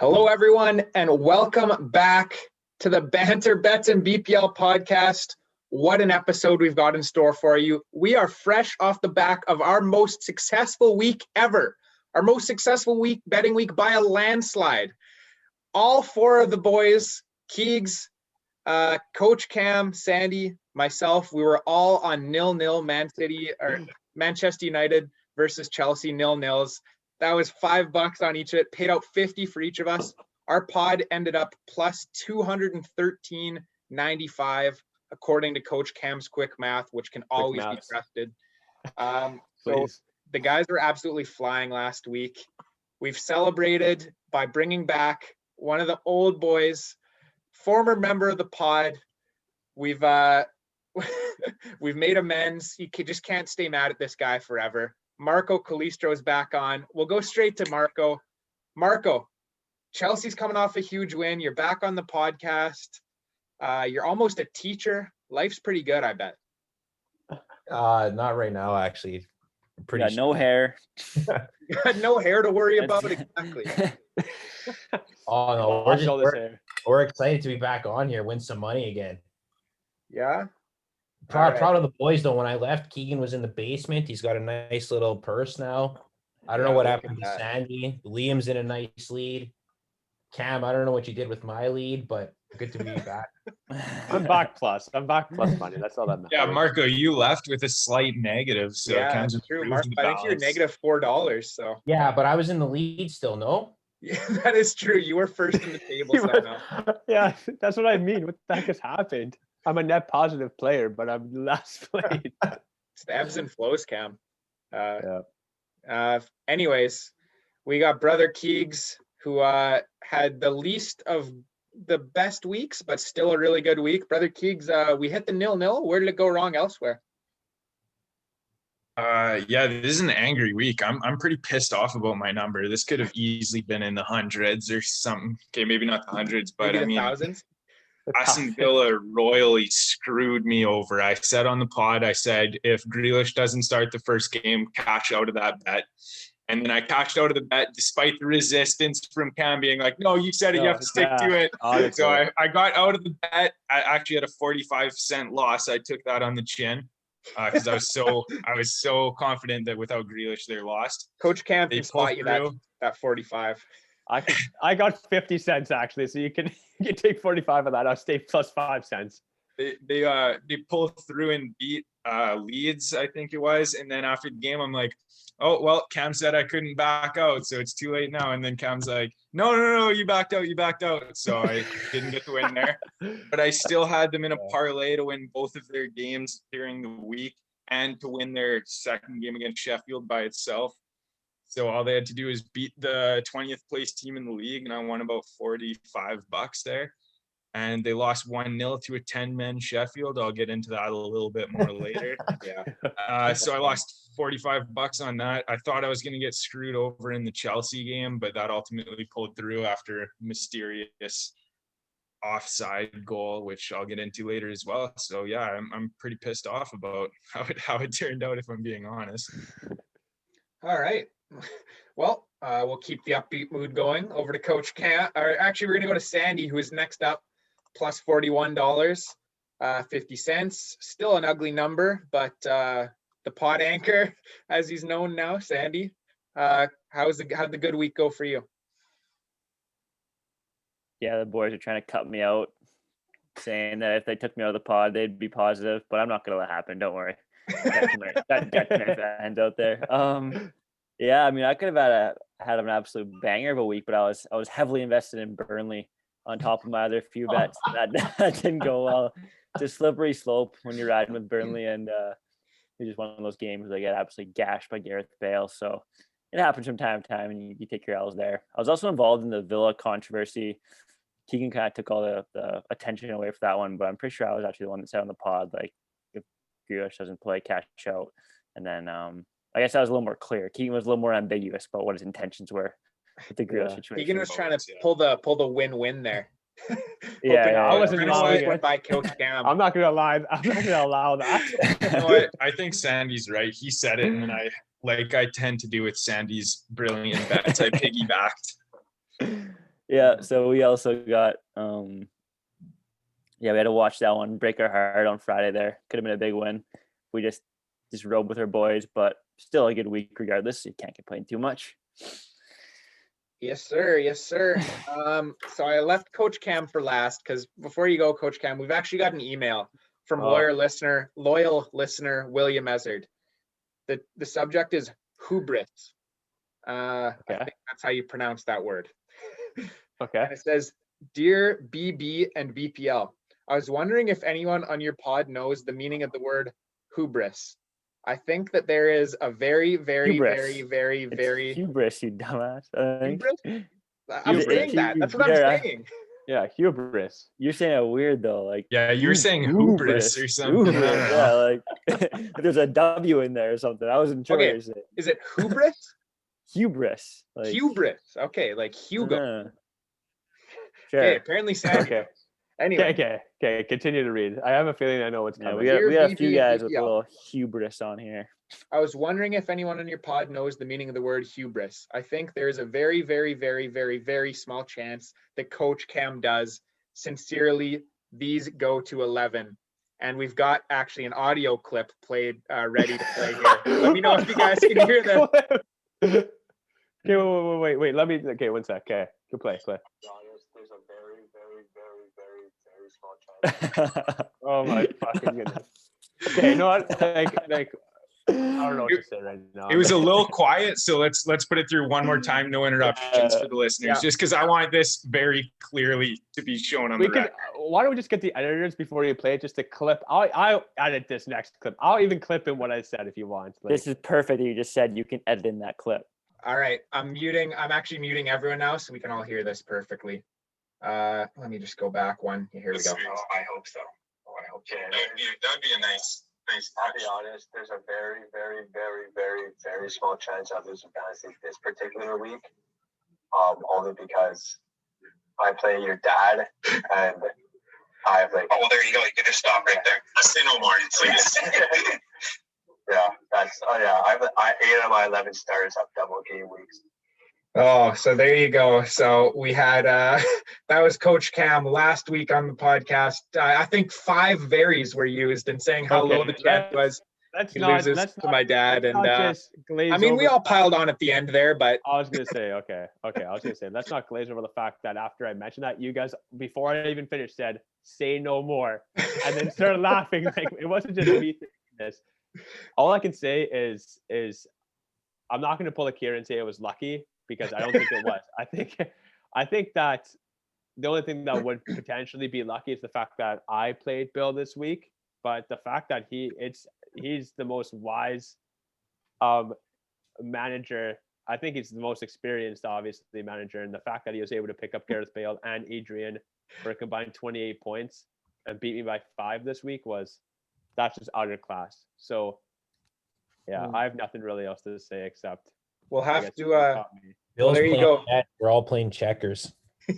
Hello, everyone, and welcome back to the Banter Bets and BPL podcast. What an episode we've got in store for you. We are fresh off the back of our most successful week ever, our most successful betting week by a landslide. All four of the boys, Keegs, Coach Cam, Sandy, myself, we were all on 0-0 Manchester United versus Chelsea 0-0s. That was $5 on each of it, paid out 50 for each of us. Our pod ended up plus 213.95, according to Coach Cam's quick math, which can always be trusted. So the guys were absolutely flying last week. We've celebrated by bringing back one of the old boys, former member of the pod. We've we've made amends. You just can't stay mad at this guy forever. Marco Calistro is back on. We'll go straight to Marco. Marco, Chelsea's coming off a huge win. You're back on the podcast. You're almost a teacher. Life's pretty good, I bet. Not right now, actually. Pretty sure. No hair. You got no hair to worry about, exactly. Oh no, we're excited to be back on here, win some money again. Yeah. Proud of the boys though. When I left, Keegan was in the basement. He's got a nice little purse now. I don't know what happened to Sandy. Liam's in a nice lead. Cam, I don't know what you did with my lead, but good to be back. I'm back plus money. That's all that matters. Yeah, Marco, you left with a slight negative. So Cam's true. Marco, I think you're negative $4. So yeah, but I was in the lead still. No. Yeah, that is true. You were first in the table somehow. Yeah, that's what I mean. What the heck has happened? I'm a net positive player, but I'm last played. It's the ebbs and flows, Cam. Anyways, we got brother Keegs, who had the least of the best weeks, but still a really good week. Brother Keegs, we hit the 0-0. Where did it go wrong elsewhere? Yeah, this is an angry week. I'm pretty pissed off about my number. This could have easily been in the hundreds or something. Okay, maybe not the hundreds, but maybe thousands. Aston Villa royally screwed me over. I said on the pod, I said, if Grealish doesn't start the first game, cash out of that bet. And then I cashed out of the bet despite the resistance from Cam being like, no, you said it, you have to stick to it. So I got out of the bet. I actually had a 45-cent loss. I took that on the chin because I was so confident that without Grealish, they're lost. Coach Cam can spot you that 45. I got 50 cents actually, so you can take 45 of that. I'll stay plus 5 cents. They pulled through and beat Leeds, I think it was, and then after the game, I'm like, oh well, Cam said I couldn't back out, so it's too late now. And then Cam's like, no, you backed out. So I didn't get the win there, but I still had them in a parlay to win both of their games during the week and to win their second game against Sheffield by itself. So all they had to do is beat the 20th place team in the league, and I won about $45 there. And they lost 1-0 to a 10-man Sheffield. I'll get into that a little bit more later. So I lost $45 on that. I thought I was going to get screwed over in the Chelsea game, but that ultimately pulled through after a mysterious offside goal, which I'll get into later as well. So yeah, I'm pretty pissed off about how it turned out, if I'm being honest. All right. Well, we'll keep the upbeat mood going. Over to Coach Cam. Or actually, we're going to go to Sandy, who is next up, plus $41, 50 cents. Still an ugly number, but the pod anchor, as he's known now, Sandy. How'd the good week go for you? Yeah, the boys are trying to cut me out, saying that if they took me out of the pod, they'd be positive, but I'm not going to let it happen. Don't worry. That fans out there. Yeah, I mean, I could have had an absolute banger of a week, but I was heavily invested in Burnley on top of my other few bets. That didn't go well. It's a slippery slope when you're riding with Burnley, and it's just one of those games where they get absolutely gashed by Gareth Bale. So it happens from time to time, and you take your L's there. I was also involved in the Villa controversy. Keegan kind of took all the attention away from that one, but I'm pretty sure I was actually the one that said on the pod, like, if Grealish doesn't play, cash out. And then I guess that was a little more clear. Keegan was a little more ambiguous about what his intentions were with the Grealish situation. Keegan was trying to pull the win-win there. I wasn't allowing it by Coach Cam. I'm not gonna lie. I'm not gonna allow that. You know what? I think Sandy's right. He said it, and I tend to do with Sandy's brilliant bets. I piggybacked. Yeah, so we also got we had to watch that one break our heart on Friday there. Could have been a big win. We just rode with our boys, but still a good week regardless. You can't complain too much. Yes, sir. Yes, sir. So I left Coach Cam for last because before you go, Coach Cam, we've actually got an email from loyal listener William Ezard. The subject is hubris. I think that's how you pronounce that word. Okay. And it says, "Dear BB and VPL, I was wondering if anyone on your pod knows the meaning of the word hubris. I think that there is a very, very, Hubris. very, very, It's very hubris, you dumbass. hubris. I'm Hubris. saying that. That's what I'm saying. Yeah, hubris. You're saying it weird though, like Yeah, you were saying hubris or something. Hubris. Yeah, like there's a W in there or something. I wasn't sure what Okay. you're saying. Is it hubris? Hubris. Like, Hubris. Okay, like Hugo. Sure. Okay, apparently Sandy. Okay. Anyway, Okay. Continue to read. I have a feeling I know what's Yeah, coming. we got a few VP, guys with a VPL. little hubris on here. I was wondering if anyone on your pod knows the meaning of the word hubris. I think there is a very, very, very, very, very small chance that Coach Cam does. Sincerely, these go to 11. And we've got actually an audio clip played, ready to play here. Let me know if you guys can hear that. Okay, wait. Let me. Okay, one sec. Okay, go play. There's a very, very, very, very, very small chance. Oh my fucking goodness. Okay, you know what? Like, I don't know what to say right now. It was a little quiet, so let's put it through one more time, no interruptions for the listeners, just because I want this very clearly to be shown on the record. Why don't we just get the editors before you play it, just to clip? I'll edit this next clip. I'll even clip in what I said if you want. Like, This is perfect. You just said you can edit in that clip. All right, I'm actually muting everyone now so we can all hear this perfectly. Let me just go back one. Here we go. I hope so. I hope so. That'd be a nice. I'll be honest. There's a very, very, very, very, very small chance of losing fantasy this particular week. Only because I play your dad, and I have like. Oh well, there you go. You can just stop right there. Say no more, please. Yeah, that's. Oh yeah, I 8 of my 11 starters have double game weeks. Oh, so there you go. So we had that was Coach Cam last week on the podcast. I think 5 varies were used in saying how low the chance was he loses to my dad. And I mean, we all piled on at the end there, but I was gonna say, okay. I was gonna say, let's not glaze over the fact that after I mentioned that, you guys, before I even finished, said "say no more," and then started laughing. Like it wasn't just me thinking this. All I can say is I'm not gonna pull a Kieran and say it was lucky, because I don't think it was. I think that the only thing that would potentially be lucky is the fact that I played Bill this week, but the fact that he's the most wise manager. I think he's the most experienced, obviously, manager, and the fact that he was able to pick up Gareth Bale and Adrian for a combined 28 points and beat me by 5 this week that's just utter class. So yeah, I have nothing really else to say except we'll have to Bill's there you playing go. net, we're all playing checkers. Yeah.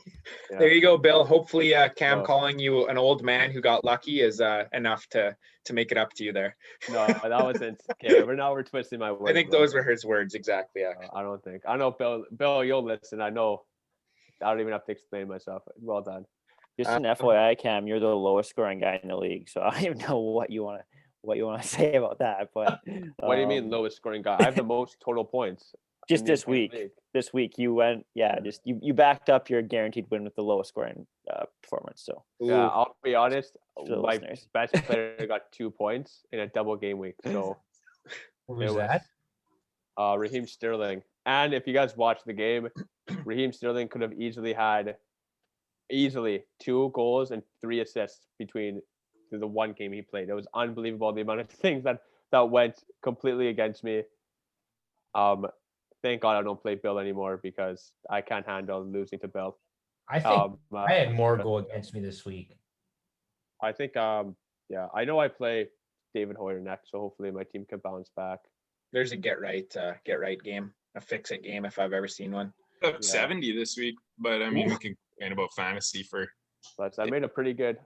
There you go, Bill. Hopefully Cam calling you an old man who got lucky is enough to make it up to you there. No, that wasn't. Okay, we're twisting my words. I think those were his words exactly. Yeah. I don't think. I know Bill, you'll listen. I know. I don't even have to explain myself. Well done. Just an FYI, Cam, you're the lowest scoring guy in the league, so I don't even know what you want to say about that. But what do you mean lowest scoring guy? I have the most total points. Just this week. This week you went, just you backed up your guaranteed win with the lowest scoring performance. So yeah, I'll be honest. My listeners. best player got 2 points in a double game week. So Who was that? Raheem Sterling. And if you guys watched the game, Raheem Sterling could have easily had 2 goals and 3 assists between the one game he played. It was unbelievable the amount of things that went completely against me. Thank God I don't play Bill anymore because I can't handle losing to Bill. I think I had more go against me this week. I think I know I play David Hoyer next, so hopefully my team can bounce back. There's a get right game, a fix it game if I've ever seen one. Up 70 this week, but I mean we can complain about fantasy for. But I made a pretty good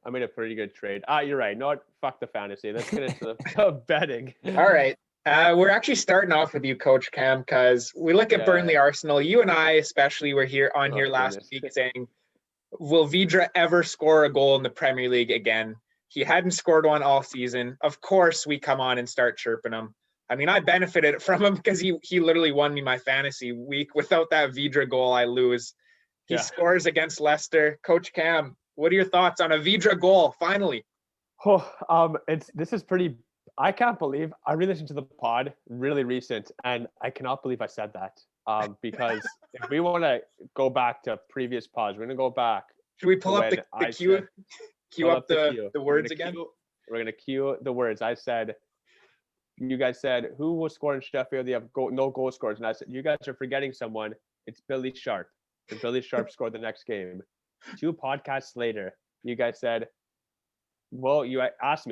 trade. You're right. No, fuck the fantasy. Let's get into the betting. All right. We're actually starting off with you, Coach Cam, because we look at Burnley Arsenal. You and I especially were here last week saying, will Vidra ever score a goal in the Premier League again? He hadn't scored one all season. Of course, we come on and start chirping him. I mean, I benefited from him because he literally won me my fantasy week. Without that Vidra goal, I lose. He scores against Leicester. Coach Cam, what are your thoughts on a Vidra goal, finally? This is pretty. I can't believe I re-listened to the pod, really recent, and I cannot believe I said that. Because if we want to go back to previous pods, we're going to go back. Should we pull up the cue up the words again? We're going to cue the words. I said, you guys said, who will score in Sheffield? They have no goal scorers. And I said, you guys are forgetting someone. It's Billy Sharp. And Billy Sharp scored the next game. 2 podcasts later, you guys said, well, Liam asked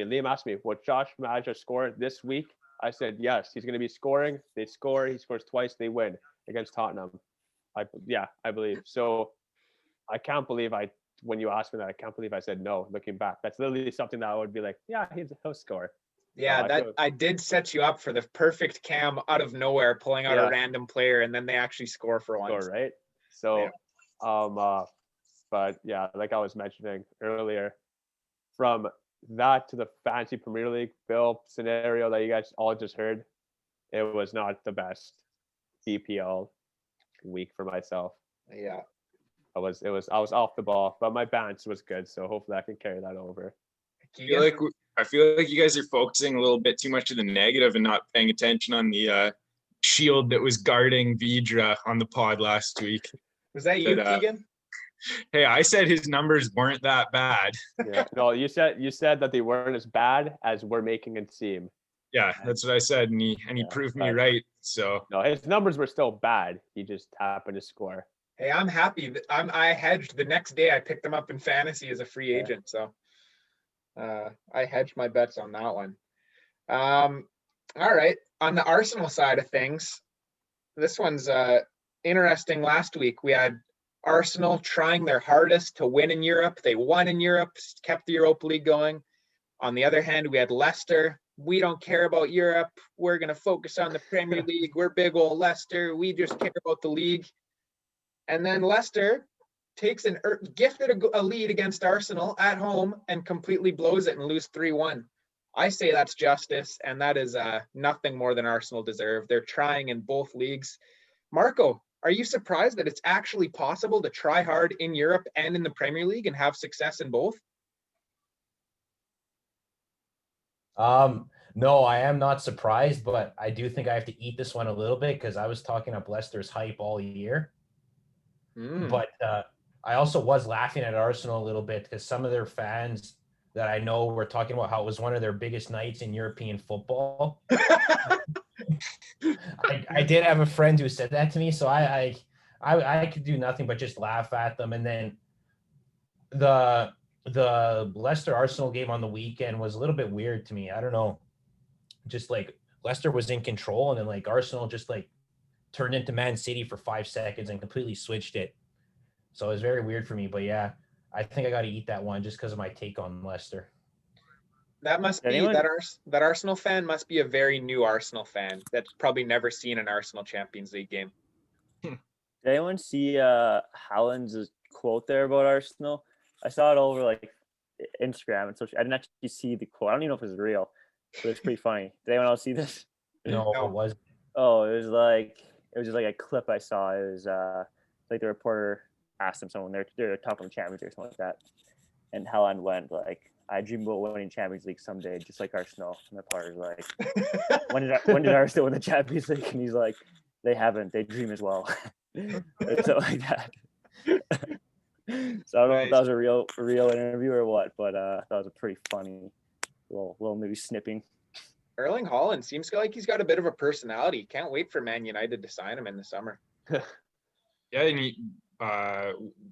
me, will Josh Maja score this week? I said, yes, he's going to be scoring. They score. He scores twice. They win against Tottenham. I believe. So I can't believe when you asked me that, I can't believe I said no, looking back. That's literally something that I would be like, yeah, he'll score. Yeah, I did set you up for the perfect Cam out of nowhere, pulling out a random player, and then they actually score for once. Score, right? So, but yeah, like I was mentioning earlier, from that to the fantasy Premier League Bill scenario that you guys all just heard, it was not the best BPL week for myself. Yeah. I was off the ball, but my balance was good, so hopefully I can carry that over. I feel like you guys are focusing a little bit too much of the negative and not paying attention on the shield that was guarding Vidra on the pod last week. Was that you, Keegan? Hey, I said his numbers weren't that bad. Yeah. No, you said that they weren't as bad as we're making it seem. Yeah, that's what I said, and he proved me right. So no, his numbers were still bad. He just happened to score. Hey, I'm happy. I hedged the next day. I picked him up in fantasy as a free agent. So I hedged my bets on that one. All right. On the Arsenal side of things, this one's interesting. Last week we had Arsenal trying their hardest to win in Europe. They won in Europe, kept the Europa League going. On the other hand, we had Leicester. We don't care about Europe. We're going to focus on the Premier League. We're big old Leicester. We just care about the league. And then Leicester takes gifted a lead against Arsenal at home and completely blows it and lose 3-1. I say that's justice, and that is nothing more than Arsenal deserve. They're trying in both leagues. Marco, are you surprised that it's actually possible to try hard in Europe and in the Premier League and have success in both? No, I am not surprised, but I do think I have to eat this one a little bit because I was talking up Leicester's hype all year. But I also was laughing at Arsenal a little bit because some of their fans that I know were talking about how it was one of their biggest nights in European football. I did have a friend who said that to me, so I could do nothing but just laugh at them. And then the Leicester Arsenal game on the weekend was a little bit weird to me. I don't know, just like Leicester was in control, and then like Arsenal just like turned into Man City for 5 seconds and completely switched it. So it was very weird for me. But yeah, I think I got to eat that one just because of my take on Leicester. That must be that Arsenal fan must be a very new Arsenal fan that's probably never seen an Arsenal Champions League game. Did anyone see Haaland's quote there about Arsenal? I saw it over like Instagram and social. I didn't actually see the quote. I don't even know if it was real, but it's pretty funny. Did anyone else see this? No, it wasn't. Oh, it was just like a clip I saw. It was like the reporter asked him someone they're talking Champions League or something like that, and Haaland went like, I dream about winning Champions League someday, just like Arsenal. And the reporter's like, when did Arsenal win the Champions League? And he's like, they haven't. They dream as well. Something like that. So I don't know if that was a real interview or what, but that was a pretty funny little maybe snipping. Erling Haaland seems like he's got a bit of a personality. Can't wait for Man United to sign him in the summer. Yeah, and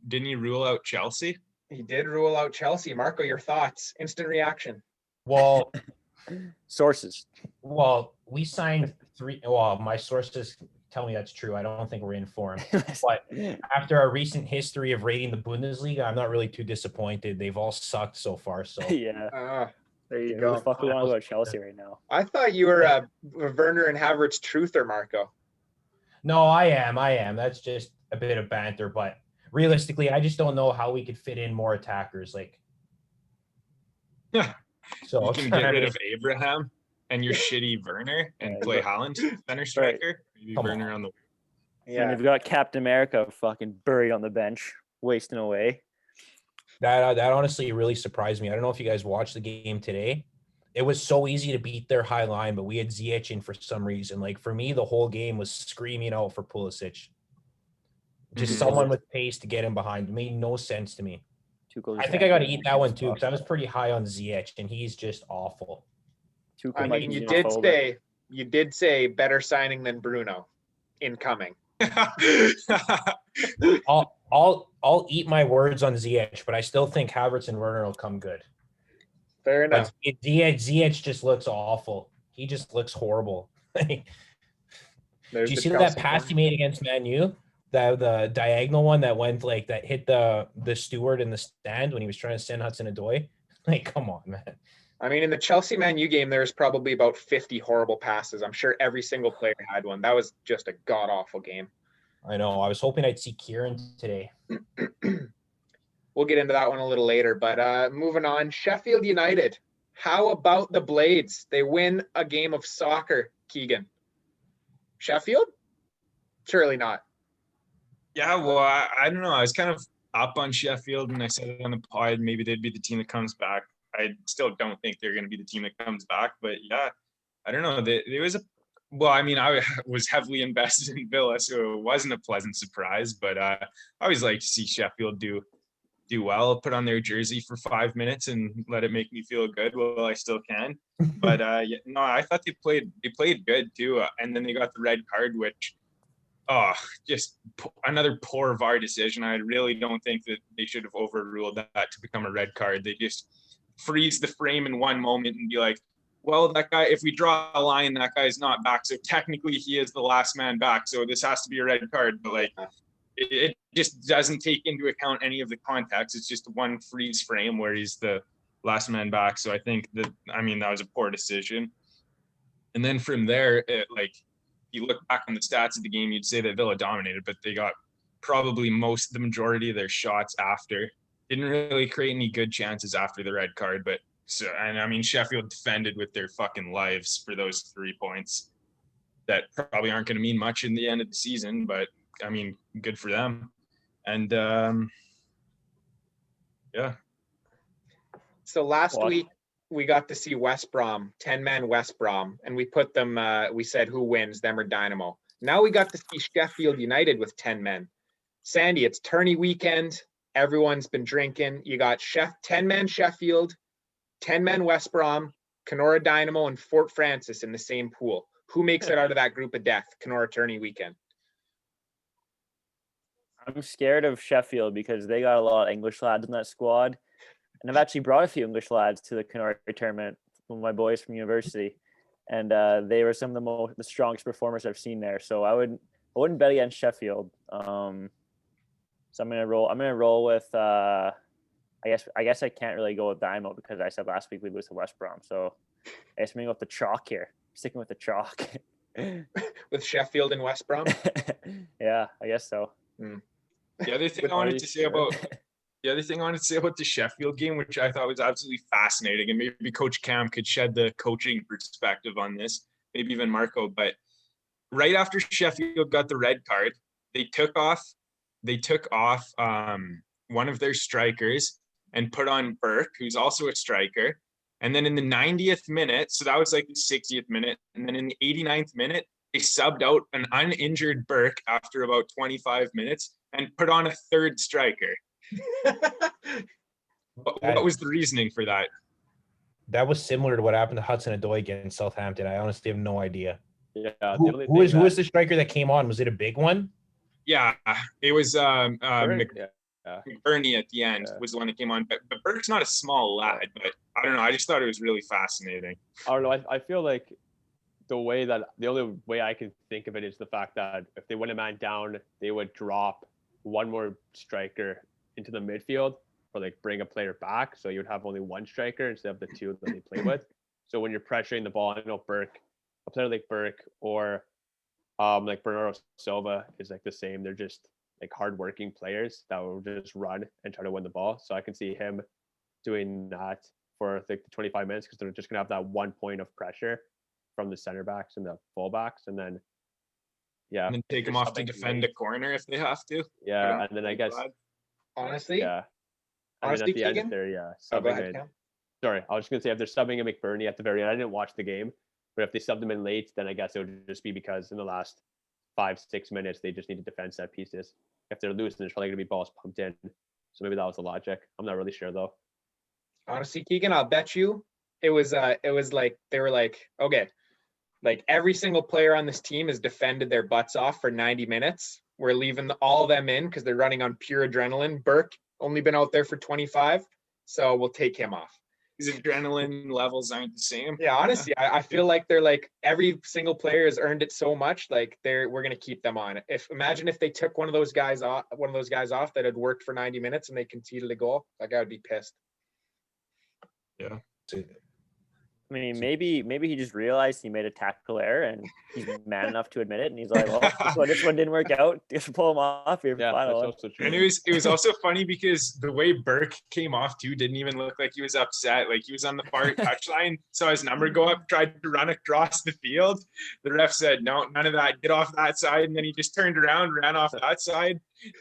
didn't he rule out Chelsea? He did rule out Chelsea. Marco, your thoughts? Instant reaction. Well, Sources. Well, we signed 3. Well, my sources tell me that's true. I don't think we're informed. But after our recent history of rating the Bundesliga, I'm not really too disappointed. They've all sucked so far. So yeah. There you Who go. the fuck we want to go to Chelsea right now? I thought you were a Werner and Havertz truther, Marco. No, I am. That's just a bit of banter, but realistically, I just don't know how we could fit in more attackers. Like, So you can get rid of Abraham and your shitty Werner and play Haaland center striker. Maybe Werner on the. Yeah, and they've got Captain America fucking buried on the bench, wasting away. That honestly really surprised me. I don't know if you guys watched the game today. It was so easy to beat their high line, but we had Ziyech in for some reason. Like for me, the whole game was screaming out for Pulisic. Just someone with pace to get him behind. It made no sense to me. I think I got to eat that one too because I was pretty high on Ziyech and he's just awful. I mean, you did say better signing than Bruno incoming. I'll eat my words on Ziyech, but I still think Havertz and Werner will come good. Fair enough. But Ziyech just looks awful. He just looks horrible. Did you see that pass he made against Man U? The diagonal one that went like that hit the steward in the stand when he was trying to send Hudson-Odoi. Like, come on, man. I mean, in the Chelsea Man U game, there's probably about 50 horrible passes. I'm sure every single player had one. That was just a god awful game. I know. I was hoping I'd see Kieran today. We'll get into that one a little later, but moving on. Sheffield United. How about the Blades? They win a game of soccer, Keegan. Sheffield? Surely not. Yeah, well, I don't know. I was kind of up on Sheffield, and I said it on the pod. Maybe they'd be the team that comes back. I still don't think they're going to be the team that comes back, but yeah, I don't know. There was I was heavily invested in Villa, so it wasn't a pleasant surprise. But I always like to see Sheffield do well, put on their jersey for 5 minutes and let it make me feel good while I still can. But no, I thought they played good too, and then they got the red card, which. Just another poor VAR decision. I really don't think that they should have overruled that to become a red card. They just freeze the frame in one moment and be like, well, that guy, if we draw a line, that guy's not back. So technically he is the last man back. So this has to be a red card. But like, it just doesn't take into account any of the context. It's just one freeze frame where he's the last man back. So I think that was a poor decision. And then from there, you look back on the stats of the game, you'd say that Villa dominated, but they got probably the majority of their shots after. Didn't really create any good chances after the red card, but Sheffield defended with their fucking lives for those 3 points that probably aren't going to mean much in the end of the season, but I mean, good for them. And yeah. So last week, we got to see West Brom, 10-man West Brom, and we put them, we said who wins, them or Dynamo. Now we got to see Sheffield United with 10 men. Sandy, it's tourney weekend. Everyone's been drinking. You got 10-man Sheffield, 10-man West Brom, Kenora Dynamo, and Fort Francis in the same pool. Who makes it out of that group of death, Kenora tourney weekend? I'm scared of Sheffield because they got a lot of English lads in that squad. And I've actually brought a few English lads to the Kenora tournament from my boys from university, and they were some of the strongest performers I've seen there. So I wouldn't bet against Sheffield. So I'm gonna roll with. I guess I can't really go with Dynamo because I said last week we lose to West Brom. So I guess I'm gonna go with the chalk here. Sticking with the chalk. With Sheffield and West Brom. Yeah, I guess so. The other thing I wanted to say about the Sheffield game, which I thought was absolutely fascinating, and maybe Coach Cam could shed the coaching perspective on this, maybe even Marco, but right after Sheffield got the red card, they took off one of their strikers and put on Burke, who's also a striker. And then in the 90th minute, so that was like the 60th minute, and then in the 89th minute, they subbed out an uninjured Burke after about 25 minutes and put on a third striker. What was the reasoning for that? That was similar to what happened to Hudson-Odoi against Southampton. I honestly have no idea. Yeah. Who was the striker that came on? Was it a big one? Yeah, it was McBurney at the end was the one that came on. But Burke's not a small lad, but I don't know. I just thought it was really fascinating. I don't know. I feel like the only way I can think of it is the fact that if they went a man down, they would drop one more striker into the midfield or like bring a player back. So you would have only one striker instead of the two that they play with. So when you're pressuring the ball, I know a player like Burke or like Bernardo Silva is like the same. They're just like hardworking players that will just run and try to win the ball. So I can see him doing that for like the 25 minutes because they're just gonna have that 1 point of pressure from the center backs and the full backs, and then and then take them off to defend a corner if they have to. Yeah, and then I guess honestly, yeah, and then at the end if they're subbing in. Sorry, I was just gonna say if they're subbing in McBurney at the very end, I didn't watch the game, but if they subbed them in late, then I guess it would just be because in the last 5-6 minutes they just need to defend set pieces. If they're losing, there's probably gonna be balls pumped in. So maybe that was the logic. I'm not really sure though. Honestly, Keegan, I'll bet you it was like they were like, okay, like every single player on this team has defended their butts off for 90 minutes. We're leaving all of them in because they're running on pure adrenaline. Burke only been out there for 25, so we'll take him off. His adrenaline levels aren't the same. Yeah, honestly, I feel like they're like every single player has earned it so much. Like we're gonna keep them on. Imagine if they took one of those guys off that had worked for 90 minutes and they conceded a goal. That guy would be pissed. Yeah. I mean, maybe he just realized he made a tactical error and he's man enough to admit it. And he's like, well, this one didn't work out. Just pull him off here. Yeah, final that's also true. And it was also funny because the way Burke came off too didn't even look like he was upset. Like he was on the far touchline, saw his number go up, tried to run across the field. The ref said, no, none of that. Get off that side. And then he just turned around, ran off that side.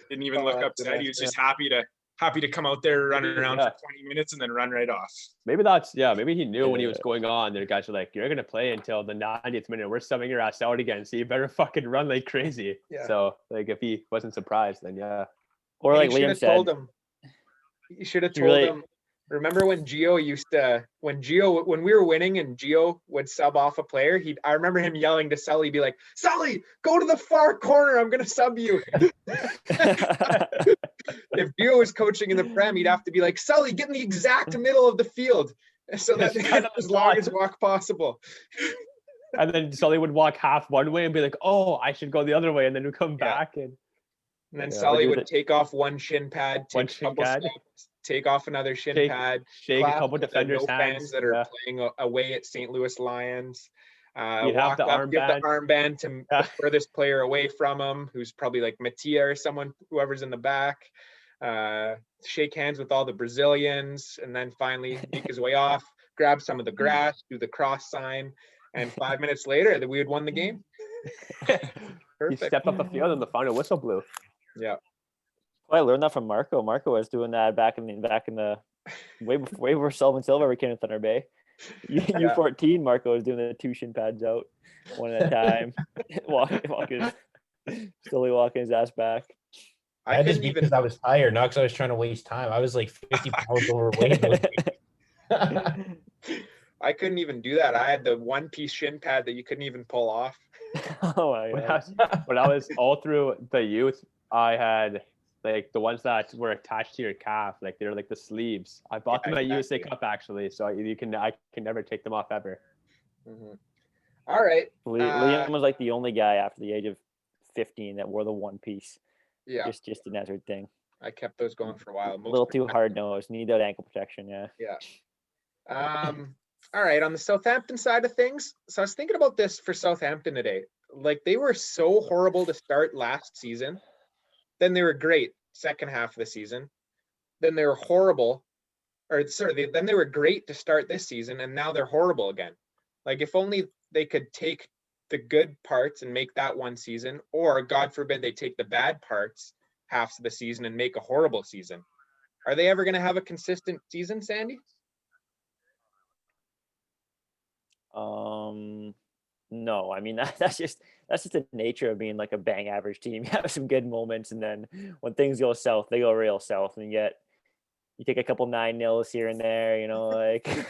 Didn't even look upset. He was just happy to come out there, run around for 20 minutes and then run right off. Maybe he knew when he was going on. The guys were like, you're going to play until the 90th minute. We're subbing your ass out again. So you better fucking run like crazy. Yeah. So like if he wasn't surprised, then yeah. Or like Liam said. You should have told him. Remember when when we were winning and Gio would sub off a player, I remember him yelling to Sully, be like, Sully, go to the far corner. I'm going to sub you. If Gio was coaching in the Prem, he'd have to be like, Sully, get in the exact middle of the field so that they had as long as walk possible. And then Sully would walk half one way and be like, oh, I should go the other way. And then we'd come back. And then Sully would take off one shin pad, take off another shin pad, shake a couple defenders' hands that are playing away at St. Louis Lions. Walk up, give the armband to the furthest player away from him, who's probably like Mattia or whoever's in the back. Shake hands with all the Brazilians, and then finally make his way off, grab some of the grass, do the cross sign, and 5 minutes later, we had won the game. He stepped up the field and the final whistle blew. Yeah. Well, I learned that from Marco. Marco was doing that back in the way before Sullivan Silva became in Thunder Bay. U14, Marco was doing the 2 shin pads out, one at a time, slowly walking his ass back. I couldn't even because I was tired, not because I was trying to waste time. I was like 50 pounds overweight. I couldn't even do that. I had the 1-piece shin pad that you couldn't even pull off. Oh my God. When I was all through the youth, I had like the ones that were attached to your calf, like they're like the sleeves. I bought them at USA Cup actually, so I can never take them off ever. Mm-hmm. All right. Liam was like the only guy after the age of 15 that wore the 1-piece. Yeah. Just a desert thing. I kept those going for a while. A little too hard nosed. Need that ankle protection. Yeah. Yeah. All right. On the Southampton side of things, so I was thinking about this for Southampton today. Like they were so horrible to start last season. Then they were great second half of the season. Then they were horrible. Then they were great to start this season, and now they're horrible again. Like if only they could take the good parts and make that one season, or God forbid they take the bad parts halves of the season and make a horrible season. Are they ever going to have a consistent season, Sandy? No, I mean that's just the nature of being like a bang average team. You have some good moments, and then when things go south, they go real south, and you take a couple 9-0s here and there, like a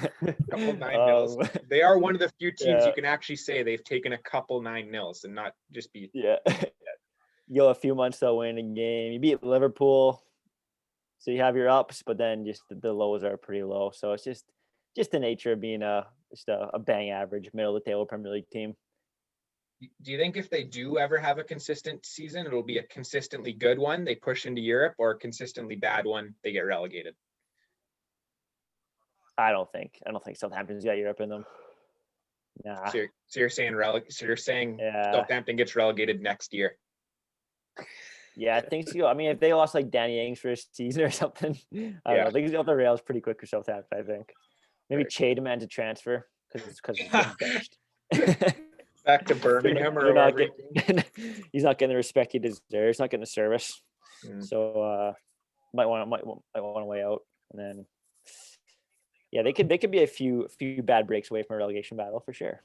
couple 9-0s. They are one of the few teams you can actually say they've taken a couple 9-0s and not just beat. Yeah. You go a few months they'll win a game. You beat Liverpool, so you have your ups, but then just the lows are pretty low. So it's just the nature of being a bang average middle of the table Premier League team. Do you think if they do ever have a consistent season, it'll be a consistently good one, they push into Europe, or a consistently bad one, they get relegated? I don't think Southampton's got Europe in them. Nah. So you're saying Yeah. Southampton gets relegated next year. Yeah, things go. I mean, if they lost like Danny Ings for a season or something, I don't know. Things go off the rails pretty quick for Southampton, I think. Maybe Chademan to transfer because he's getting benched. Back to Birmingham or not wherever. he's not getting the respect he deserves. He's not getting the service. So might want to way out, and then they could be a few bad breaks away from a relegation battle for sure.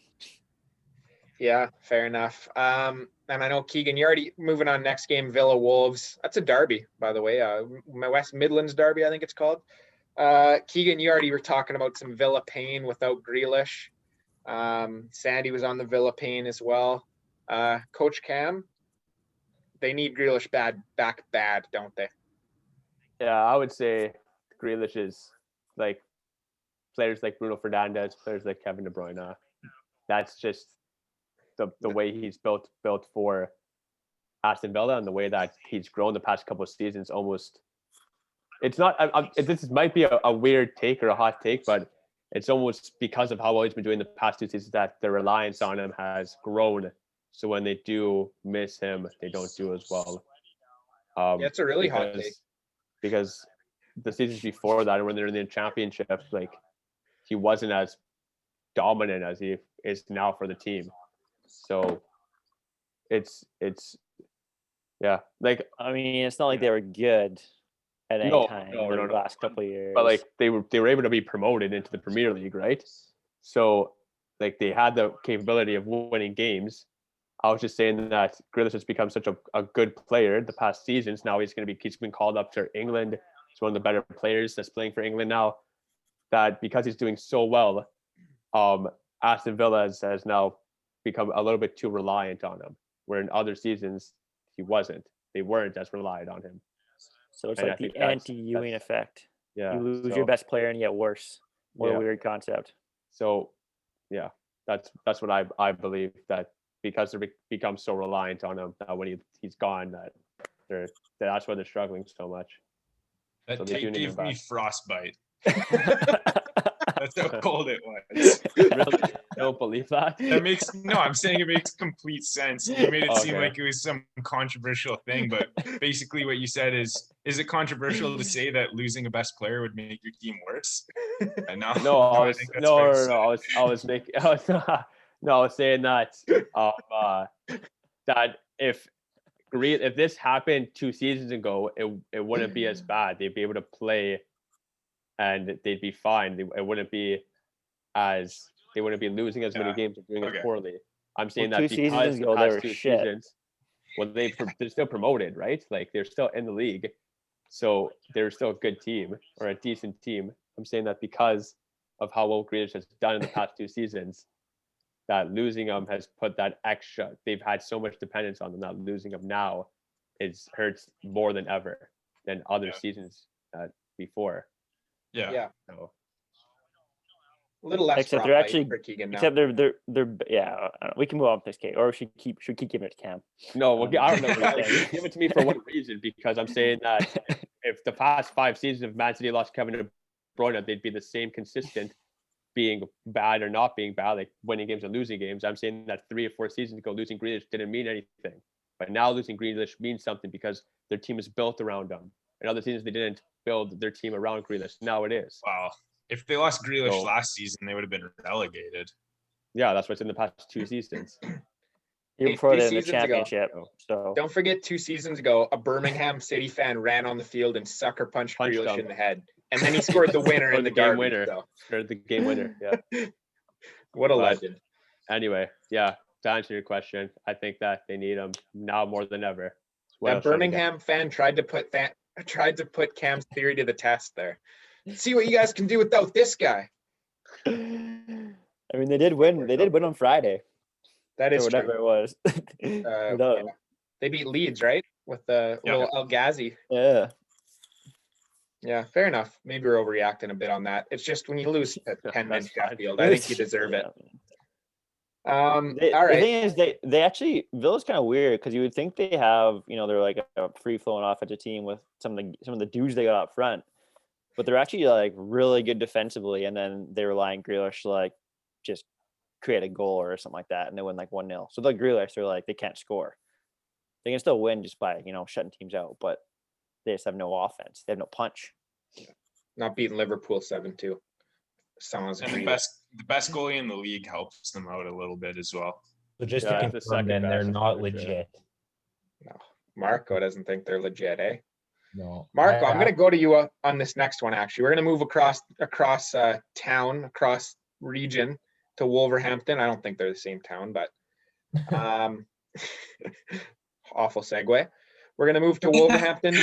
Yeah, fair enough. And I know Keegan, you're already moving on. Next game, Villa Wolves. That's a derby, by the way. My West Midlands derby, I think it's called. Keegan, you already were talking about some Villa pain without Grealish. Sandy was on the Villa pain as well. Coach Cam, they need Grealish back bad, don't they? Yeah, I would say Grealish is like players like Bruno Fernandes, players like Kevin De Bruyne. That's just the way he's built for Aston Villa, and the way that he's grown the past couple of seasons. Almost, it's not. This might be a weird take or a hot take, but it's almost because of how well he's been doing the past 2 seasons that the reliance on him has grown. So when they do miss him, they don't do as well. It's a really hot take. Because the seasons before that, when they're in the championship, like he wasn't as dominant as he is now for the team. So it's like, I mean, it's not like they were good at any time in the last couple of years. But like they were able to be promoted into the Premier League, right? So like they had the capability of winning games. I was just saying that Grealish has become such a good player the past seasons. Now he's been called up to England. He's one of the better players that's playing for England now. That because he's doing so well, Aston Villa has now become a little bit too reliant on him. Where in other seasons he wasn't. They weren't as reliant on him. So it's like the anti-Ewing effect. Yeah, you lose your best player and you get worse. What a weird concept. So, yeah, that's what I believe, that because they become so reliant on him when he's gone, that's why they're struggling so much. That so take gave me frostbite. That's how cold it was. Really? I don't believe that. I'm saying it makes complete sense. You made it seem like it was some controversial thing, but basically what you said is it controversial to say that losing a best player would make your team worse? I was saying that that if this happened 2 seasons ago, it wouldn't be as bad. They'd be able to play and they'd be fine. They wouldn't be losing as many games or doing as poorly. I'm saying that because the past 2 seasons, they're still promoted, right? Like they're still in the league, so they're still a good team or a decent team. I'm saying that because of how well Grealish has done in the past 2 seasons, that losing him has put that extra. They've had so much dependence on them. That losing him now hurts more than ever than other seasons before. Yeah. So, a little less. Except they're actually. Except they're. Yeah. We can move on with this case, or should keep giving it to Cam. No, I don't know. Give it to me for one reason, because I'm saying that if the past 5 seasons of Man City lost Kevin De Bruyne, they'd be the same consistent being bad or not being bad, like winning games and losing games. I'm saying that 3 or 4 seasons ago, losing Grealish didn't mean anything, but now losing Grealish means something because their team is built around them. In other seasons, they didn't build their team around Grealish. Now it is. Wow. If they lost Grealish last season, they would have been relegated. Yeah, that's what's in the past 2 seasons. Even before they're in the championship. So don't forget, 2 seasons ago, a Birmingham City fan ran on the field and sucker punched Grealish in the head, and then he scored the winner in the game derby. winner. Scored the game winner. Yeah. What a legend. Anyway, yeah. To answer your question, I think that they need him now more than ever. That Birmingham fan tried to put Cam's theory to the test there. See what you guys can do without this guy. I mean, they did win. They did win on Friday. That is whatever true. It was. Yeah. They beat Leeds, right? With the little El Ghazi. Yeah. Yeah, fair enough. Maybe we're overreacting a bit on that. It's just when you lose 10 men Sheffield, I think you deserve it. All right. The thing is, they actually, Villa's kind of weird because you would think they have, they're like a free flowing offensive team with some of the dudes they got up front. but they're actually like really good defensively. And then they rely on Grealish to like just create a goal or something like that, and they win like 1-0. So the Grealish, they're like they can't score. They can still win just by shutting teams out, but they just have no offense. They have no punch. Not beating Liverpool 7-2. Sounds And the best goalie in the league helps them out a little bit as well. So just to confirm, then they're not legit. No, Marco doesn't think they're legit, eh? No, Marco, I'm going to go to you on this next one. Actually, we're going to move across town, across region to Wolverhampton. I don't think they're the same town, but awful segue. We're going to move to Wolverhampton.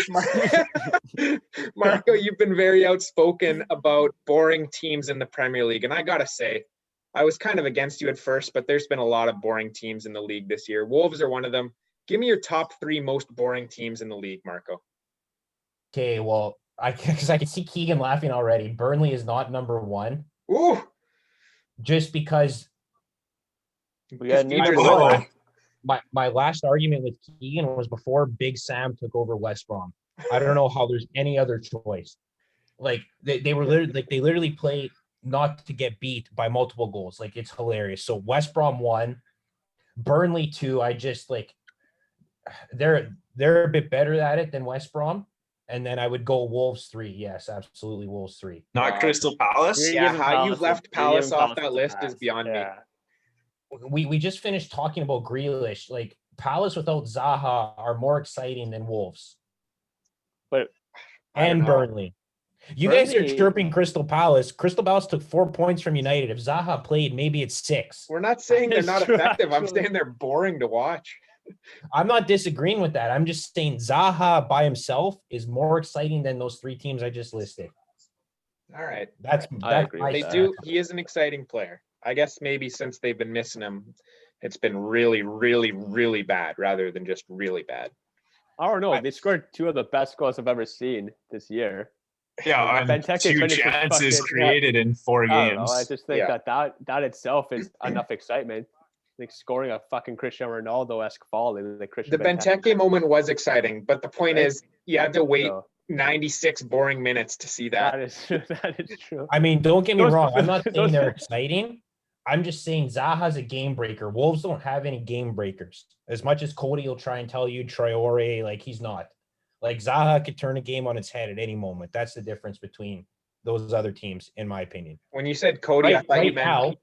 Marco, you've been very outspoken about boring teams in the Premier League. And I got to say, I was kind of against you at first, but there's been a lot of boring teams in the league this year. Wolves are one of them. Give me your top 3 most boring teams in the league, Marco. Okay, well, because I can see Keegan laughing already. Burnley is not number 1. Ooh. Just because We got my last argument with Keegan was before Big Sam took over West Brom. I don't know how there's any other choice. Like they were literally play not to get beat by multiple goals. Like it's hilarious. So West Brom 1, Burnley 2. I just like they're a bit better at it than West Brom. And then I would go Wolves 3. Yes, absolutely Wolves 3. Not Crystal Palace. Yeah, how you've left Palace off that list is beyond me. We just finished talking about Grealish. Like Palace without Zaha are more exciting than Wolves. And Burnley. You guys are chirping Crystal Palace. Crystal Palace took 4 points from United. If Zaha played, maybe it's 6. We're not saying they're not effective. I'm saying they're boring to watch. I'm not disagreeing with that. I'm just saying Zaha by himself is more exciting than those 3 teams I just listed. All right. I agree with that. He is an exciting player. I guess maybe since they've been missing him, it's been really, really, really bad rather than just really bad. I don't know. They scored 2 of the best goals I've ever seen this year. Yeah, Benteke 2 chances created in 4 games. I just think that itself is enough excitement. Like scoring a fucking Cristiano Ronaldo-esque volley. Like the Benteke moment was exciting, but the point is you had to wait 96 boring minutes to see that. That is true. I mean, don't get me wrong. I'm not saying they're exciting. I'm just saying Zaha's a game breaker. Wolves don't have any game breakers. As much as Cody will try and tell you Traore, like he's not. Like Zaha could turn a game on its head at any moment. That's the difference between those other teams, in my opinion. When you said Cody, I thought you meant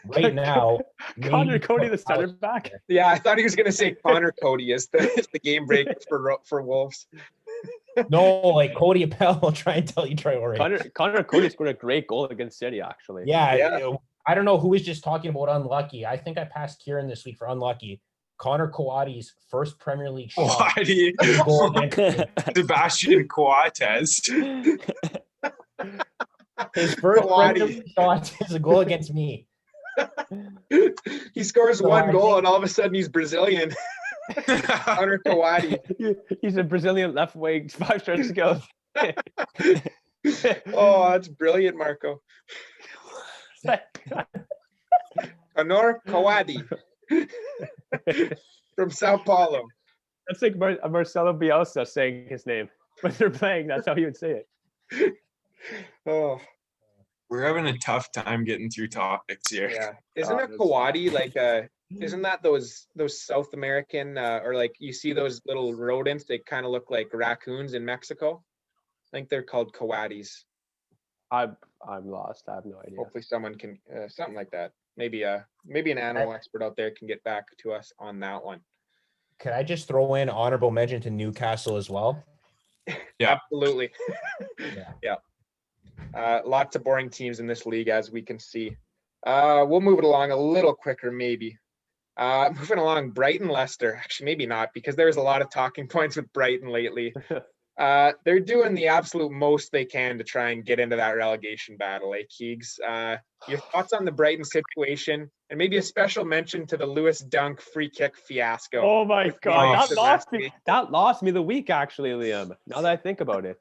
right now, Connor Cody, the center back. Yeah, I thought he was going to say Connor Cody is the game breaker for Wolves. No, like Cody Appel will try and tell you Traore. Connor Cody scored a great goal against City, actually. Yeah. I don't know who was just talking about unlucky. I think I passed Kieran this week for unlucky. Connor Coates' first Premier League shot. Sebastian Coates. His first Premier League shot is a goal against me. He scores one goal and all of a sudden he's Brazilian. Connor Coates. He's a Brazilian left wing 5 stretch ago. Oh, that's brilliant, Marco. Connor Coates from Sao Paulo. That's like Marcelo Bielsa saying his name. When they're playing, that's how he would say it. Oh, we're having a tough time getting through topics here. Yeah, isn't a coati like isn't that those South American or like you see those little rodents? They kind of look like raccoons in Mexico. I think they're called coatis. I'm lost. I have no idea. Hopefully, someone can something like that. Maybe an animal expert out there can get back to us on that one. Could I just throw in honorable mention to Newcastle as well? Yeah, absolutely. Yeah. Lots of boring teams in this league, as we can see. We'll move it along a little quicker, maybe. Moving along, Brighton, Leicester. Actually, maybe not, because there's a lot of talking points with Brighton lately. They're doing the absolute most they can to try and get into that relegation battle, Keegs. Your thoughts on the Brighton situation, and maybe a special mention to the Lewis Dunk free kick fiasco. Oh my God, that lost me the week, actually, Liam. Now that I think about it.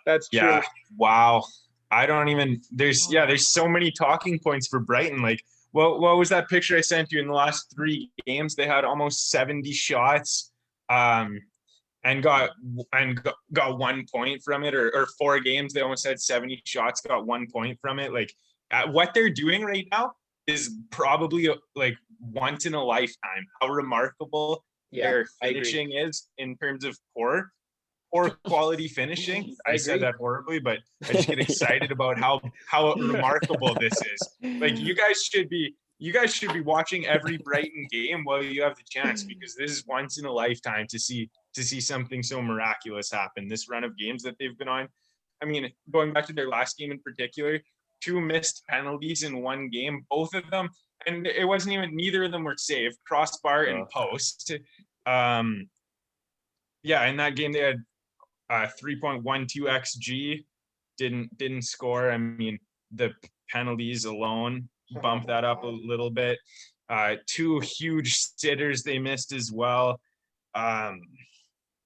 That's true. Yeah, wow. I don't even, there's so many talking points for Brighton. Like, what was that picture I sent you in the last 3 games? They had almost 70 shots. and got 1 point from it, or 4 games. They almost had 70 shots, got 1 point from it. Like what they're doing right now is probably like once in a lifetime. How remarkable their finishing is in terms of poor quality finishing. I said that horribly, but I just get excited about how remarkable this is. Like you guys should be watching every Brighton game while you have the chance, because this is once in a lifetime to see something so miraculous happen. This run of games that they've been on. I mean, going back to their last game in particular, 2 missed penalties in 1 game, both of them, and it wasn't even, neither of them were saved, crossbar and post. In that game they had 3.12 xG, didn't score. I mean, the penalties alone bump that up a little bit. 2 huge sitters they missed as well. And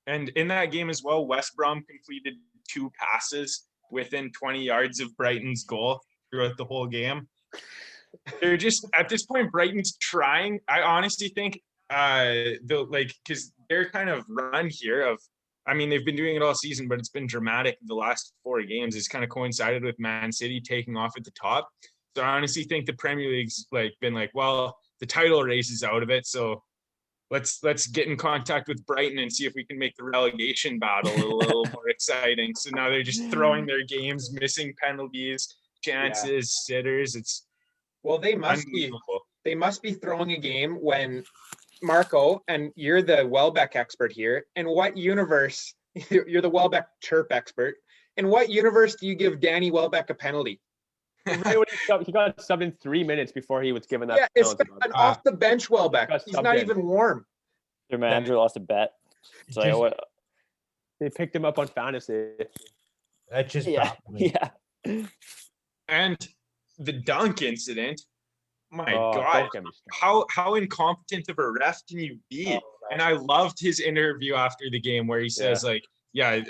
in that game as well, West Brom completed 2 passes within 20 yards of Brighton's goal throughout the whole game. They're just, at this point, Brighton's trying. I honestly think because their kind of run here of, I mean, they've been doing it all season, but it's been dramatic the last 4 games. It's kind of coincided with Man City taking off at the top. So I honestly think the Premier League's been like, well, the title race is out of it, so let's get in contact with Brighton and see if we can make the relegation battle a little more exciting. So now they're just throwing their games, missing penalties, chances, sitters. It's they must be throwing a game when, Marco, and you're the Welbeck expert here. In what universe, you're the Welbeck chirp expert. In what universe do you give Danny Welbeck a penalty? He got subbed in 3 minutes before he was given that. Yeah, it's an off the bench Welbeck. He's not even warm. Their manager lost a bet. So what? They picked him up on fantasy. That just yeah. And the dunk incident. My God, how incompetent of a ref can you be? And I loved his interview after the game where he says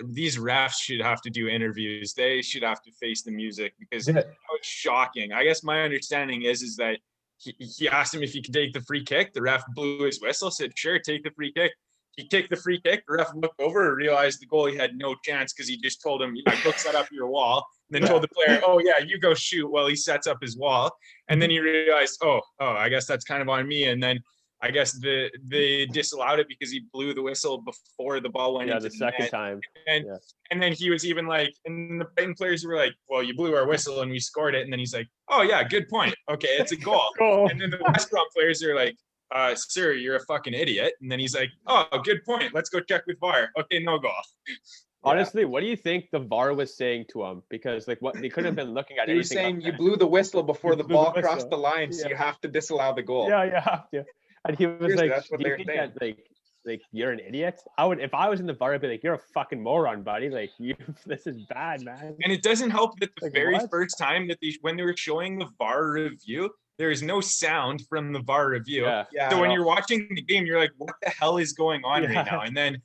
these refs should have to do interviews. They should have to face the music, because it's shocking. I guess my understanding is that he asked him if he could take the free kick. The ref blew his whistle, said, sure, take the free kick. He kicked the free kick. The ref looked over and realized the goalie had no chance, because he just told him, go set up your wall. And then told the player, you go shoot while he sets up his wall. And then he realized, I guess that's kind of on me. And then I guess they disallowed it because he blew the whistle before the ball went into the second net. time. And then he was even like, and the Brighton players were like, well, you blew our whistle and we scored it. And then he's like, oh yeah, good point. Okay, it's a goal. And then the West Brom players are like, sir, you're a fucking idiot. And then he's like, oh, good point. Let's go check with VAR. Okay, no goal. Honestly, what do you think the VAR was saying to him? Because what they couldn't have been looking at. He was saying you blew the whistle before the ball crossed the line, so you have to disallow the goal. Yeah, you have to. And he was like, that's what they're saying. Like you're an idiot? If I was in the VAR, I'd be like, you're a fucking moron, buddy. Like this is bad, man. And it doesn't help that the first time that when they were showing the VAR review, there is no sound from the VAR review. So when you're watching the game, you're like, what the hell is going on right now? And then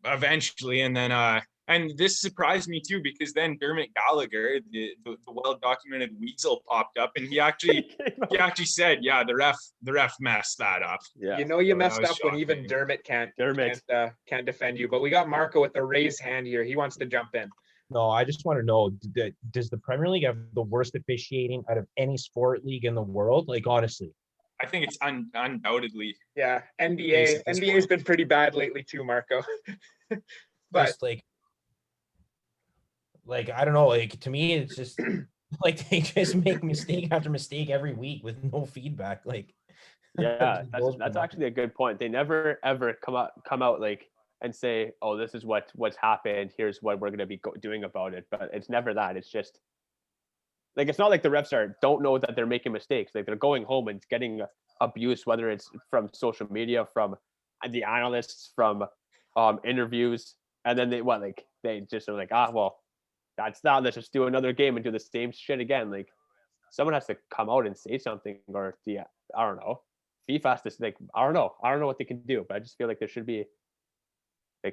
eventually, and then and this surprised me too, because then Dermot Gallagher, the well-documented weasel, popped up, and he actually said, the ref messed that up. You messed up when even Dermot can't defend you. But we got Marco with a raised hand here. He wants to jump in. No, I just want to know, does the Premier League have the worst officiating out of any sport league in the world? Like, honestly. I think it's undoubtedly. Yeah, NBA's been pretty bad lately too, Marco. But just like I don't know, like to me it's just like they just make mistake after mistake every week with no feedback. Like that's actually a good point. They never ever come out and say, oh, this is what's happened, here's what we're going to be doing about it. But it's never that. It's just like, it's not like the refs don't know that they're making mistakes. Like, they're going home and getting abuse, whether it's from social media, from the analysts, from interviews, and then they just are like, well, that's that. Let's just do another game and do the same shit again. Like, someone has to come out and say something, or I don't know. FIFA has to I don't know what they can do, but I just feel like there should be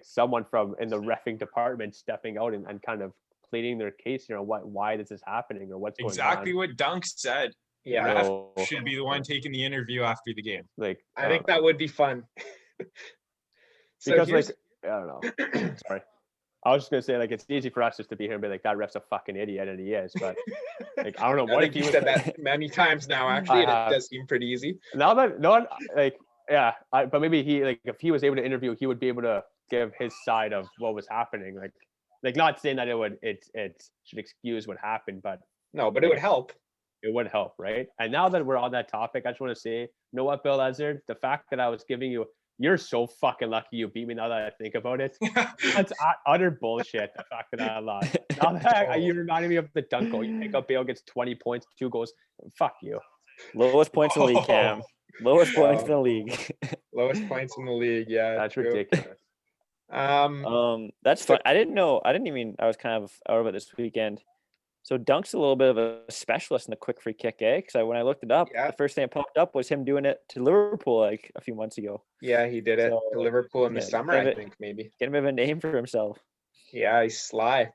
someone from in the reffing department stepping out and kind of pleading their case, why this is happening or what's going on. Exactly what Dunk said. Yeah, ref should be the one taking the interview after the game. I think that would be fun. Because don't know. Sorry. I was just gonna say, like, it's easy for us just to be here and be like, that ref's a fucking idiot, and he is. But like, I don't know. I What think if he you was said that many times now, actually, and it does seem pretty easy. now that no one like, yeah, but maybe he like if he was able to interview, he would be able to give his side of what was happening. Like not saying that it should excuse what happened, but no, but it would help. It would help, right? And now that we're on that topic, I just want to say, you know what, Bill Ezard, the fact that I was giving you, you're so fucking lucky you beat me. Now that I think about it, that's utter bullshit. The fact that I lost. Now that you reminded me of the dunk goal, you pick up Bale gets 20 points, 2 goals. Fuck you. Lowest points in the league, Cam. Lowest points in the league. Lowest points in the league. Yeah, that's true. Ridiculous. That's fun. I was kind of out of it this weekend. So Dunk's a little bit of a specialist in the quick free kick, because when I looked it up, the first thing that popped up was him doing it to Liverpool like a few months ago. Yeah, he did it to Liverpool in the summer, I think, maybe. Get him a name for himself. Yeah, he's sly.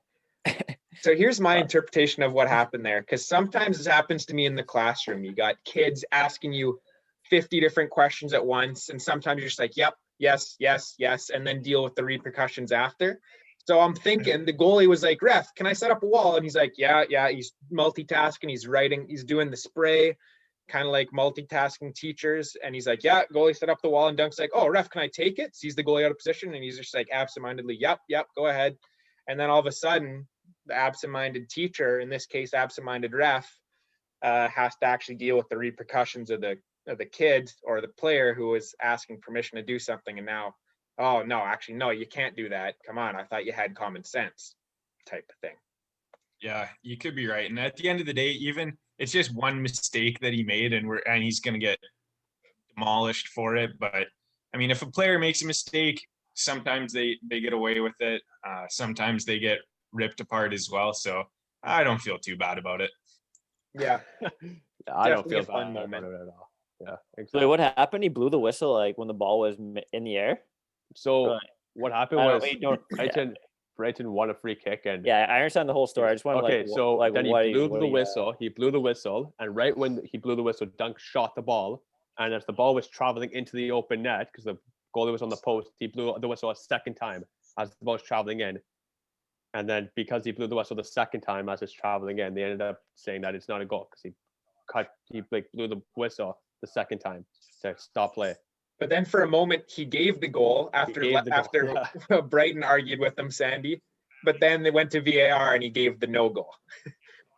So here's my interpretation of what happened there, because sometimes this happens to me in the classroom. You got kids asking you 50 different questions at once, and sometimes you're just like, yep, yes, yes, yes, and then deal with the repercussions after. So I'm thinking the goalie was like, ref, can I set up a wall? And he's like, yeah. He's multitasking. He's writing. He's doing the spray, kind of like multitasking teachers. And he's like, yeah, goalie set up the wall. And Dunk's like, oh, ref, can I take it? Sees the goalie out of position. And he's just like absentmindedly, yep, go ahead. And then all of a sudden, the absent-minded teacher, in this case, absent-minded ref, has to actually deal with the repercussions of the kid or the player who was asking permission to do something. And now, oh, no, actually, no, you can't do that. Come on, I thought you had common sense type of thing. Yeah, you could be right. And at the end of the day, even it's just one mistake that he made and he's going to get demolished for it. But I mean, if a player makes a mistake, sometimes they get away with it. Sometimes they get ripped apart as well. So I don't feel too bad about it. Yeah. I don't feel bad about it at all. Yeah. Exactly. So what happened? He blew the whistle like when the ball was in the air. So what happened was Brighton won a free kick, and I understand the whole story. I just want to then he blew the whistle. He blew the whistle, and right when he blew the whistle, Dunk shot the ball, and as the ball was traveling into the open net, because the goalie was on the post, he blew the whistle a second time as the ball was traveling in, and then because he blew the whistle the second time as it's traveling in, they ended up saying that it's not a goal because he blew the whistle the second time to stop play. But then for a moment, he gave the goal after Brighton argued with him, Sandy. But then they went to VAR and he gave the no goal.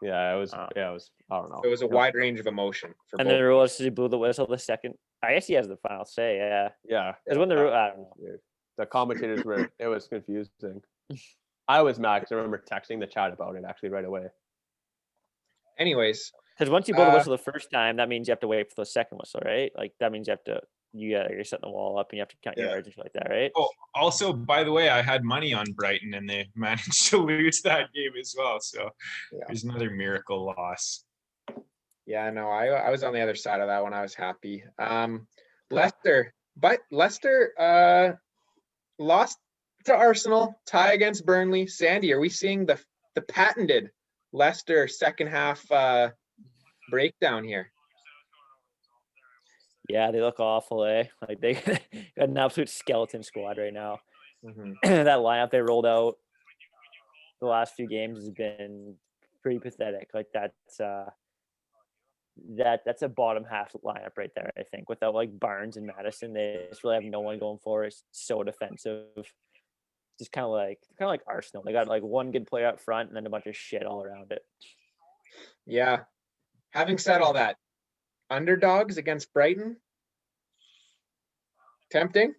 It was. I don't know. It was a wide range of emotion. And then the rule is he blew the whistle the second. I guess he has the final say. Yeah. Because when the rule, I don't know. The commentators were. It was confusing. I was mad because I remember texting the chat about it actually right away. Anyways. Because once you blow the whistle the first time, that means you have to wait for the second whistle, right? Like that means you're setting the wall up and you have to count your yards and shit like that, right? Oh, also, by the way, I had money on Brighton and they managed to lose that game as well. So there's another miracle loss. Yeah, no, I was on the other side of that one. I was happy. Leicester lost to Arsenal, tie against Burnley. Sandy, are we seeing the patented Leicester second half breakdown here? Yeah, they look awful, Like they got an absolute skeleton squad right now. Mm-hmm. That lineup they rolled out the last few games has been pretty pathetic. Like that's a bottom half lineup right there, I think. Without like Barnes and Madison, they just really have no one going for it. It's so defensive. Just kind of like Arsenal. They got like one good player up front and then a bunch of shit all around it. Yeah. Having said all that, underdogs against Brighton. Tempting.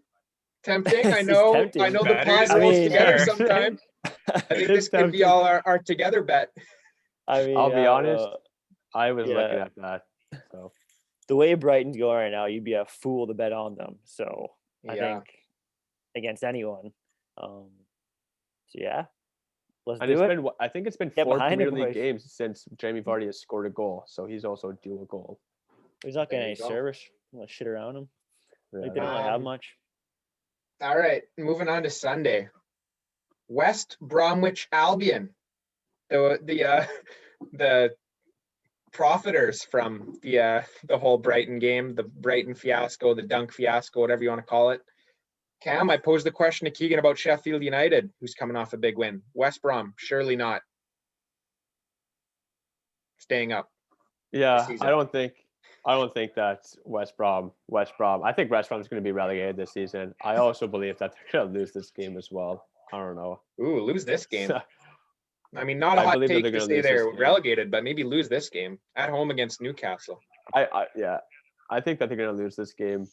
I know the pod rolls together sometimes. I think this could be all our together bet. I mean, I'll be honest. I was looking at that. So the way Brighton's going right now, you'd be a fool to bet on them. So I think against anyone. Let's do it. I think it's been 4 Premier League games since Jamie Vardy has scored a goal. So he's also due a goal. He's not getting any service. Shit around him. Like they don't really have much. All right, moving on to Sunday. West Bromwich Albion, the profiters from the whole Brighton game, the Brighton fiasco, the Dunk fiasco, whatever you want to call it, Cam, I posed the question to Keegan about Sheffield United, who's coming off a big win. West Brom, surely not staying up. Yeah, I don't think that's West Brom. I think West Brom's going to be relegated this season. I also believe that they're going to lose this game as well. I don't know. Ooh, lose this game. I mean, not a hot take to say they're relegated, but maybe lose this game at home against Newcastle. I think that they're going to lose this game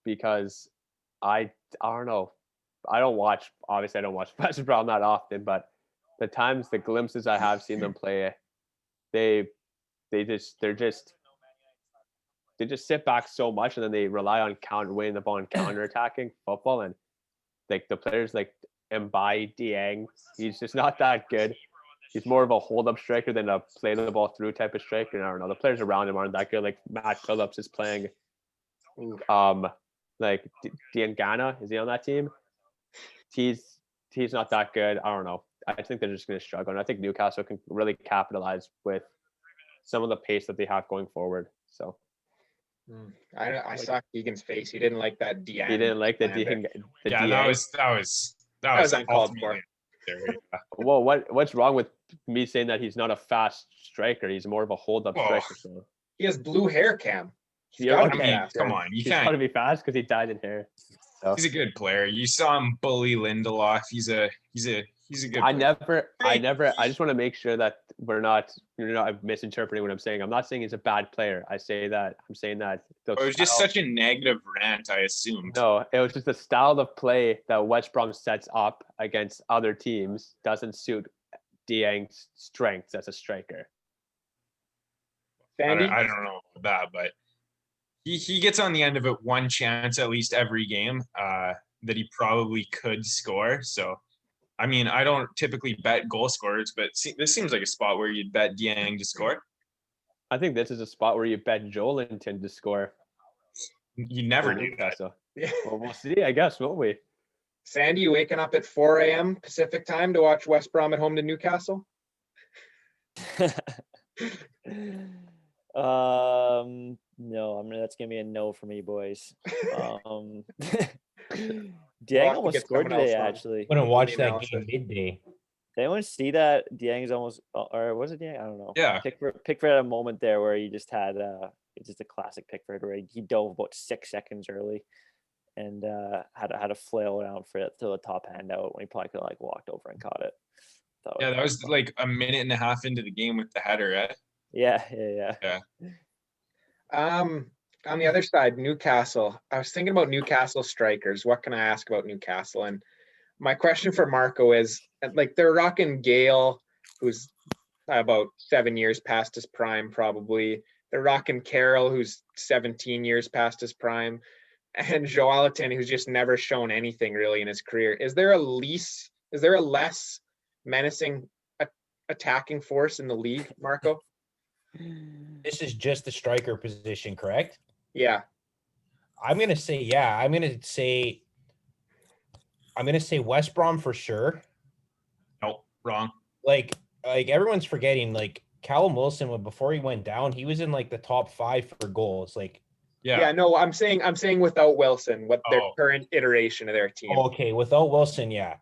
because I don't know. I don't watch West Brom that often, but the glimpses I have seen them play, they just sit back so much, and then they rely on winning the ball and counter-attacking football, and like the players like Mbai Dieng, he's just not that good. He's more of a hold-up striker than a play the ball through type of striker. And I don't know. The players around him aren't that good. Like Matt Phillips is playing. Like Diangana, is he on that team? He's not that good. I don't know. I think they're just going to struggle, and I think Newcastle can really capitalize with some of the pace that they have going forward. So. I saw Keegan's face. He didn't like that Dieng. He didn't like the Dieng. Yeah, that was uncalled for. Well, what's wrong with me saying that he's not a fast striker? He's more of a hold-up striker. So. He has blue hair, Cam. Come on, you can't. Got to be fast because he dyed in hair. So. He's a good player. You saw him bully Lindelof. He's a good player. I just want to make sure that you're not misinterpreting what I'm saying. I'm not saying he's a bad player. I'm saying that it was just such a negative rant, I assumed. No, it was just the style of play that West Brom sets up against other teams doesn't suit Dieng's strengths as a striker. I don't know about that, but he gets on the end of it one chance at least every game that he probably could score. So, I mean, I don't typically bet goal scorers, but this seems like a spot where you'd bet Dieng to score. I think this is a spot where you bet Joelinton to score. You never do that. So. Yeah. Well, we'll see, I guess, won't we? Sandy, you waking up at 4 a.m. Pacific time to watch West Brom at home to Newcastle? No, that's gonna be a no for me, boys. Dieng almost scored today, actually. Wouldn't watch that game midday. Did anyone see that Dieng's almost, or was it Dieng? I don't know. Yeah. Pickford had a moment there where he just had it's just a classic Pickford where he dove about 6 seconds early and had a flail down for it to the top hand out when he probably could have walked over and caught it. That was like a minute and a half into the game with the header, right? Yeah. On the other side, Newcastle. I was thinking about Newcastle strikers. What can I ask about Newcastle? And my question for Marco is, they're rocking Gale, who's about 7 years past his prime, probably. They're rocking Carroll, who's 17 years past his prime, and Joelinton, who's just never shown anything really in his career. Is there a less menacing attacking force in the league, Marco? This is just the striker position, correct? Yeah. I'm gonna say yeah. I'm gonna say West Brom for sure. Nope, wrong. Like everyone's forgetting, Callum Wilson, before he went down, he was in the top 5 for goals. Yeah, no, I'm saying without Wilson, what their current iteration of their team. Okay, without Wilson, yeah.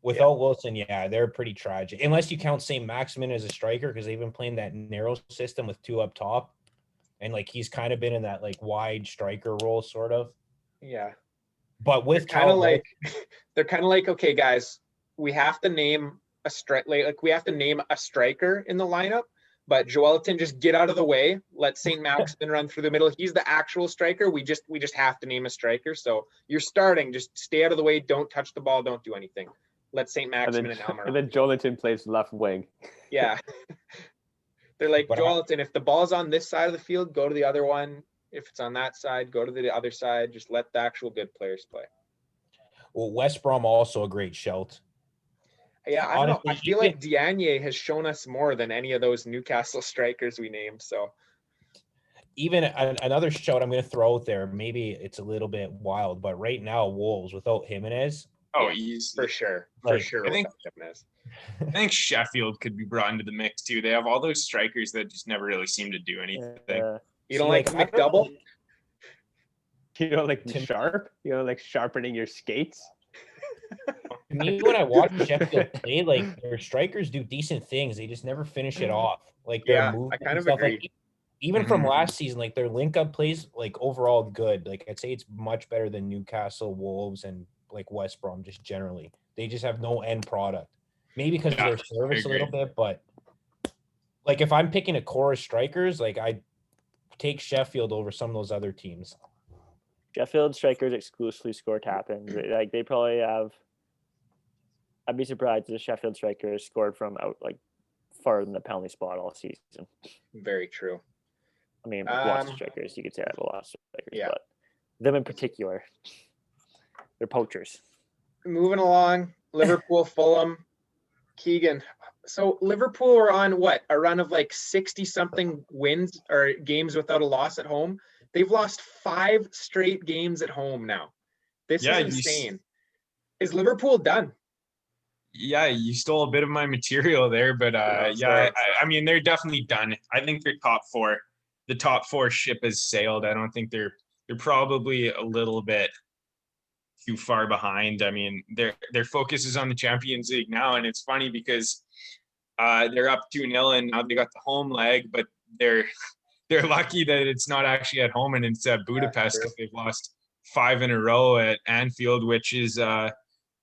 Wilson, yeah, they're pretty tragic. Unless you count St. Maximin as a striker, because they've been playing that narrow system with 2 up top. And he's kind of been in that wide striker role, sort of. Yeah. But with they're kind of okay, guys, we have to name a we have to name a striker in the lineup, but Joelinton, just get out of the way. Let St. Maximin run through the middle. He's the actual striker. We just have to name a striker. So you're starting, just stay out of the way. Don't touch the ball. Don't do anything. Let St. Maximin and Elmer. And then Joelinton plays left wing. Yeah. They're Joelinton, if the ball's on this side of the field, go to the other one. If it's on that side, go to the other side. Just let the actual good players play. Well, West Brom also a great shout. Yeah, I don't know. I feel like Diagne has shown us more than any of those Newcastle strikers we named. So even another shout I'm going to throw out there, maybe it's a little bit wild, but right now, Wolves without Jimenez. Oh, easy. For sure. I think Sheffield could be brought into the mix too. They have all those strikers that just never really seem to do anything. You don't like McDouble? like sharp. Like sharpening your skates. To me, when I watch Sheffield play, like their strikers do decent things. They just never finish it off. Like their Yeah, movement I kind and of stuff. agree. Like even from last season, like their link up plays, like overall good. Like I'd say it's much better than Newcastle, Wolves, and like West Brom. Just generally, they just have no end product. Maybe because of their service a little bit, but like if I'm picking a core of strikers, like I take Sheffield over some of those other teams. Sheffield strikers exclusively score tap-ins. Like they probably have. I'd be surprised if the Sheffield strikers scored from out like farther than the penalty spot all season. Very true. I mean, lots of strikers. You could say I have a lot of strikers, Yeah. but them in particular, they're poachers. Moving along, Liverpool, Fulham, Keegan. So Liverpool are on what, a run of like 60 something wins or games without a loss at home. They've lost 5 straight games at home now. This is insane. Is Liverpool done? Yeah, you stole a bit of my material there, but I mean they're definitely done. I think they're top 4. The top 4 ship has sailed. I don't think they're probably a little bit too far behind. I mean, their focus is on the Champions League now, and it's funny because they're up 2-0 and now they got the home leg, but they're lucky that it's not actually at home and it's at Budapest because they've lost 5 in a row at Anfield, which is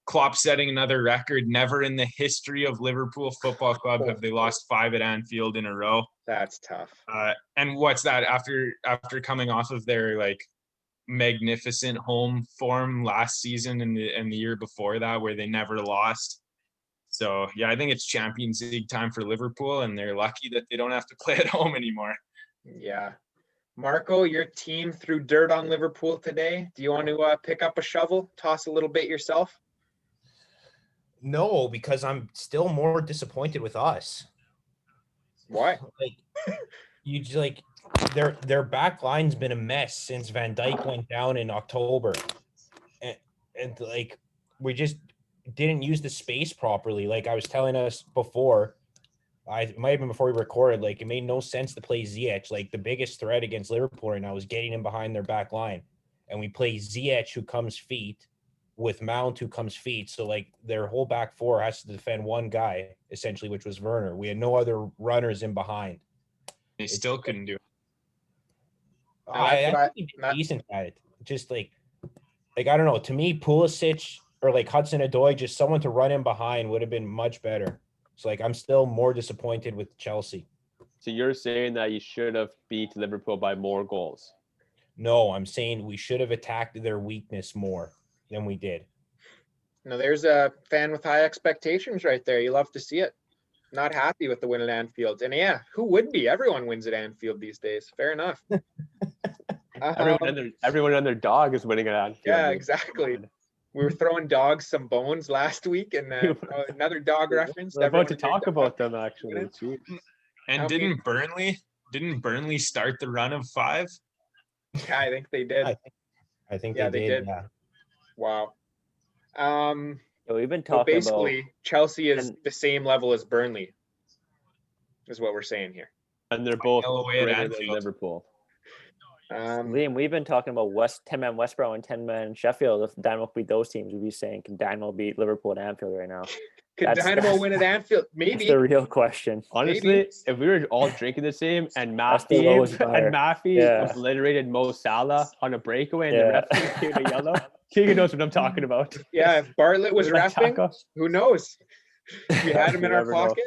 Klopp setting another record. Never in the history of Liverpool Football Club have they lost 5 at Anfield in a row. That's tough. And what's that after coming off of their like magnificent home form last season and the year before that where they never lost. So yeah, I think it's Champions League time for Liverpool, and they're lucky that they don't have to play at home anymore. Yeah. Marco, your team threw dirt on Liverpool today. Do you want to pick up a shovel, toss a little bit yourself? No, because I'm still more disappointed with us. Why? Like you just like their back line's been a mess since Van Dijk went down in October. And like we just didn't use the space properly. Like I was telling us before, it might have been before we recorded, like it made no sense to play Ziyech. Like the biggest threat against Liverpool right now is getting him behind their back line. And we play Ziyech who comes feet with Mount who comes feet. So like their whole back 4 has to defend one guy essentially, which was Werner. We had no other runners in behind. They still couldn't do it. I think they're decent at it. Just like I don't know. To me, Pulisic or like Hudson-Odoi, just someone to run in behind would have been much better. So like I'm still more disappointed with Chelsea. So you're saying that you should have beat Liverpool by more goals? No, I'm saying we should have attacked their weakness more than we did. No, there's a fan with high expectations right there. You love to see it. Not happy with the win at Anfield. And yeah, who would be? Everyone wins at Anfield these days. Fair enough. Everyone and their dog is winning at Anfield. Yeah, exactly. We were throwing dogs some bones last week, and another dog reference. We're about to talk about them actually. And didn't Burnley start the run of 5? Yeah, I think they did. I think they did. Yeah. Wow. We've been talking basically, about Chelsea is the same level as Burnley, is what we're saying here. And they're both greater than Liverpool. Liam, we've been talking about 10-man West Brom and 10-man Sheffield. If Dynamo beat those teams, we'd be saying, can Dynamo beat Liverpool at Anfield right now? Could Dynamo win at Anfield? Maybe. That's the real question. Honestly, if we were all drinking the same and Maffey obliterated Mo Salah on a breakaway and the ref gave a yellow, Keegan knows what I'm talking about. Yeah, if Bartlett was reffing, who knows? We had him in our pocket.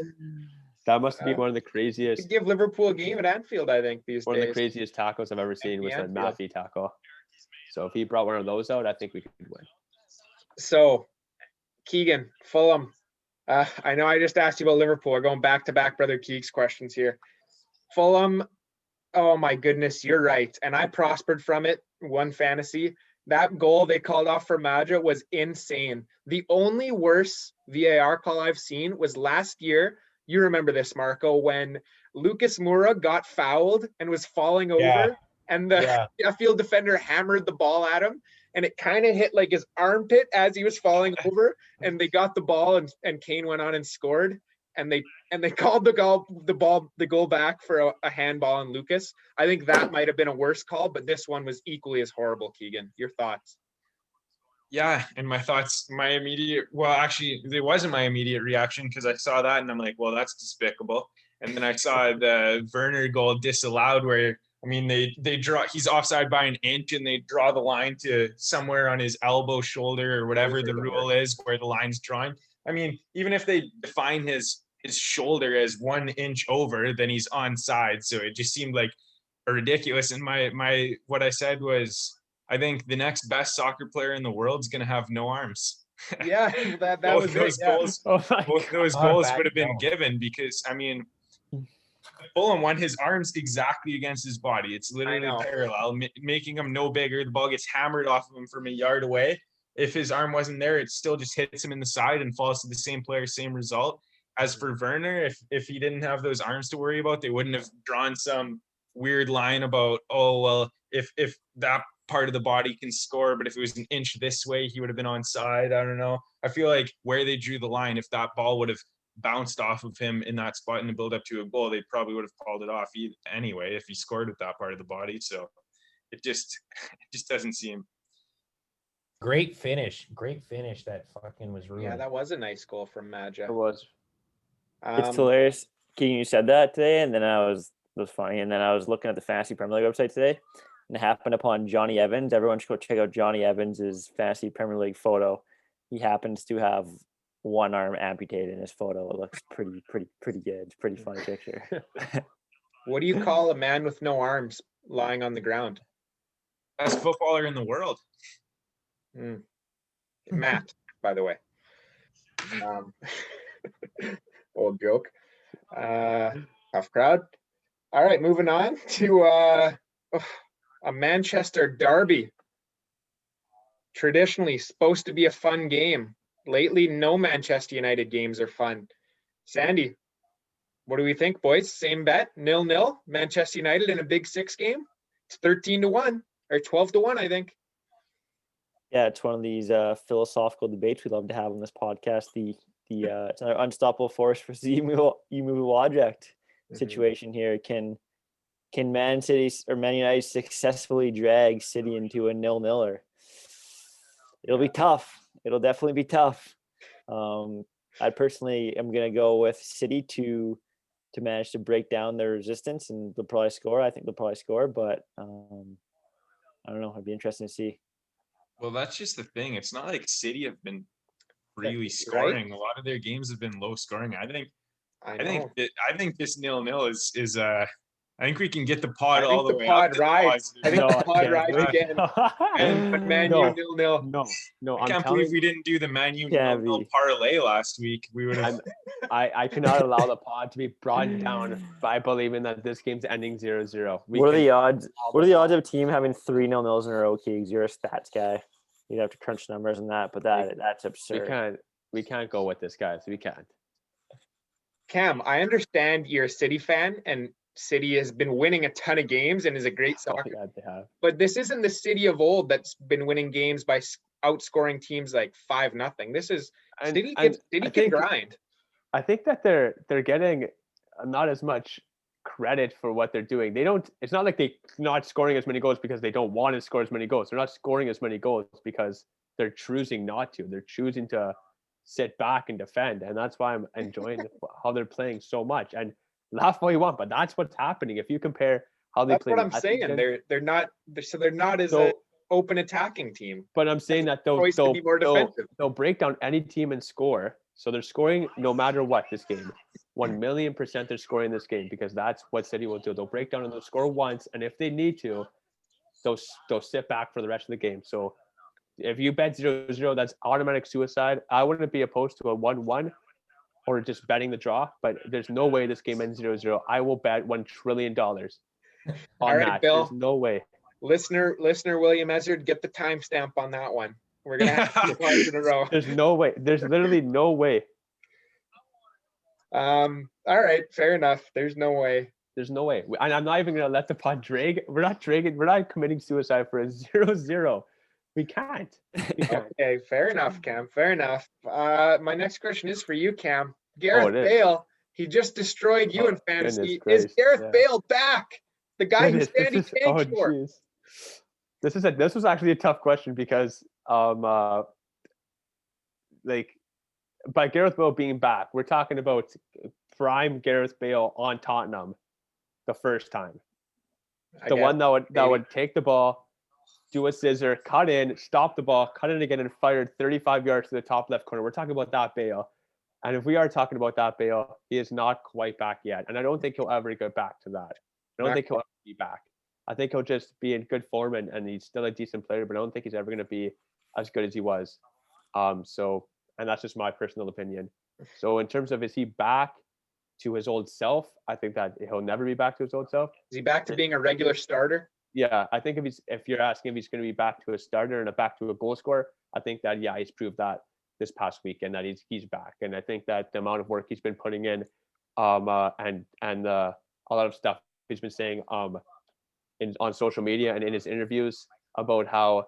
That must be one of the craziest. Give Liverpool a game at Anfield, I think, these days. One of the craziest tackles I've ever seen was a Maffey tackle. So if he brought one of those out, I think we could win. So, Keegan, Fulham. I know I just asked you about Liverpool. We're going back to back, Brother Keeks questions here. Fulham, oh my goodness, you're right. And I prospered from it, won fantasy. That goal they called off for Madra was insane. The only worse VAR call I've seen was last year. You remember this, Marco, when Lucas Moura got fouled and was falling over, and the Sheffield defender hammered the ball at him, and it kind of hit like his armpit as he was falling over, and they got the ball, and Kane went on and scored. and they called the goal back for a handball on Lucas. I think that might have been a worse call, but this one was equally as horrible. Keegan, your thoughts? Yeah, and my thoughts, actually, it wasn't my immediate reaction because I saw that and I'm like, well, that's despicable. And then I saw the Werner goal disallowed where, I mean, they draw, he's offside by an inch and they draw the line to somewhere on his elbow, shoulder, or whatever the rule is where the line's drawn. I mean, even if they define his shoulder as 1 inch over, then he's onside. So it just seemed like ridiculous. And what I said was, I think the next best soccer player in the world is going to have no arms. Yeah, that was those goals. Both those goals would have been given because, I mean, Fulham won his arms exactly against his body. It's literally parallel, making him no bigger. The ball gets hammered off of him from a yard away. If his arm wasn't there, it still just hits him in the side and falls to the same player, same result. As for Werner, if he didn't have those arms to worry about, they wouldn't have drawn some weird line about, oh, well, if that part of the body can score, but if it was an inch this way, he would have been onside. I don't know. I feel like where they drew the line, if that ball would have bounced off of him in that spot in the build up to a goal, they probably would have called it off anyway if he scored with that part of the body. So it just doesn't seem. Great finish. That fucking was ruined. Yeah, that was a nice goal from Maja. It was. It's hilarious. King, you said that today, and then it was funny. And then I was looking at the Fantasy Premier League website today, and it happened upon Johnny Evans. Everyone should go check out Johnny Evans's Fantasy Premier League photo. He happens to have one arm amputated in his photo. It looks pretty good. It's a pretty funny picture. What do you call a man with no arms lying on the ground? Best footballer in the world. Matt, by the way. Old joke. Tough crowd. All right, moving on to a Manchester derby. Traditionally supposed to be a fun game. Lately, no Manchester United games are fun. Sandy, what do we think, boys? Same bet, 0-0. Manchester United in a Big Six game. It's 13-1 or 12-1, I think. Yeah, it's one of these philosophical debates we love to have on this podcast. It's an unstoppable force for the immovable object situation here. Can Man City or Man United successfully drag City into a 0-0? It'll be tough. It'll definitely be tough. I personally am going to go with City to manage to break down their resistance, and they'll probably score. I think they'll probably score, but I don't know. It'd be interesting to see. Well, that's just the thing. It's not like City have been really scoring. Right? A lot of their games have been low scoring. I think this 0-0 is I think we can get the pod all the way up. I think the pod rides again. And Man U 0-0. No. I can't believe we didn't do the Man U 0-0 parlay last week. We would have. I cannot allow the pod to be brought down by believing that this game's ending 0-0. What are the odds? What are the odds of a team having 3 0-0s in a row, Keegs? You're a stats guy. You'd have to crunch numbers on that, but that's absurd. We can't go with this, guys. We can't. Cam, I understand you're a City fan, and City has been winning a ton of games and is a great soccer. But this isn't the City of old that's been winning games by outscoring teams like 5-0. This is City can grind. I think that they're getting not as much credit for what they're doing. It's not like they're not scoring as many goals because they don't want to score as many goals. They're not scoring as many goals because they're choosing not to. They're choosing to sit back and defend. And that's why I'm enjoying how they're playing so much. And laugh all you want, but that's what's happening. If you compare how they play, that's what I'm saying. They're not as an open attacking team. But I'm saying that they'll break down any team and score. So they're scoring no matter what this game. 1,000,000% they're scoring this game because that's what City will do. They'll break down and they'll score once, and if they need to, they'll sit back for the rest of the game. So if you bet 0-0, that's automatic suicide. I wouldn't be opposed to a 1-1. Or just betting the draw, but there's no way this game ends 0-0. I will bet $1 trillion on All right, that. Bill. There's no way. Listener William Ezzard, get the timestamp on that one. We're gonna have 2 points in a row. There's no way. There's literally no way. All right, fair enough. There's no way. There's no way. And I'm not even gonna let the pod drag. We're not committing suicide for a 0-0. We can't. Okay, fair enough, Cam. Fair enough. My next question is for you, Cam. Gareth Bale He just destroyed you in fantasy. Goodness Is Gareth gracious, Bale back? The guy who's Sandy tanked for. Jeez. This was actually a tough question because like by Gareth Bale being back, we're talking about prime Gareth Bale on Tottenham the first time. The one that would take the ball, do a scissor, cut in, stop the ball, cut in again, and fired 35 yards to the top left corner. We're talking about that Bale. And if we are talking about that Bale, he is not quite back yet. And I don't think he'll ever get back to that. I don't think he'll ever be back. I think he'll just be in good form and he's still a decent player, but I don't think he's ever going to be as good as he was. And that's just my personal opinion. So in terms of, is he back to his old self? I think that he'll never be back to his old self. Is he back to being a regular starter? Yeah, I think if you're asking if he's going to be back to a starter and back to a goal scorer, I think that, yeah, he's proved that this past weekend that he's back. And I think that the amount of work he's been putting in, and a lot of stuff he's been saying on social media and in his interviews about how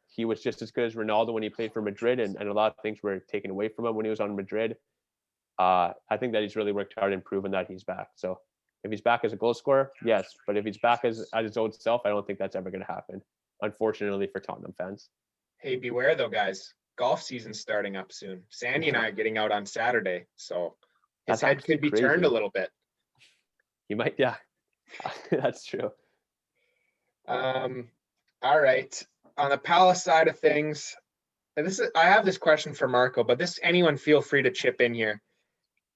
he was just as good as Ronaldo when he played for Madrid, and a lot of things were taken away from him when he was on Madrid. I think that he's really worked hard and proven that he's back. So if he's back as a goal scorer, yes. But if he's back as his old self, I don't think that's ever going to happen, unfortunately for Tottenham fans. Hey, beware though, guys. Golf season's starting up soon. Sandy and I are getting out on Saturday, so his head could be turned a little bit. He might, yeah. That's true. All right. On the Palace side of things, I have this question for Marco, but anyone feel free to chip in here.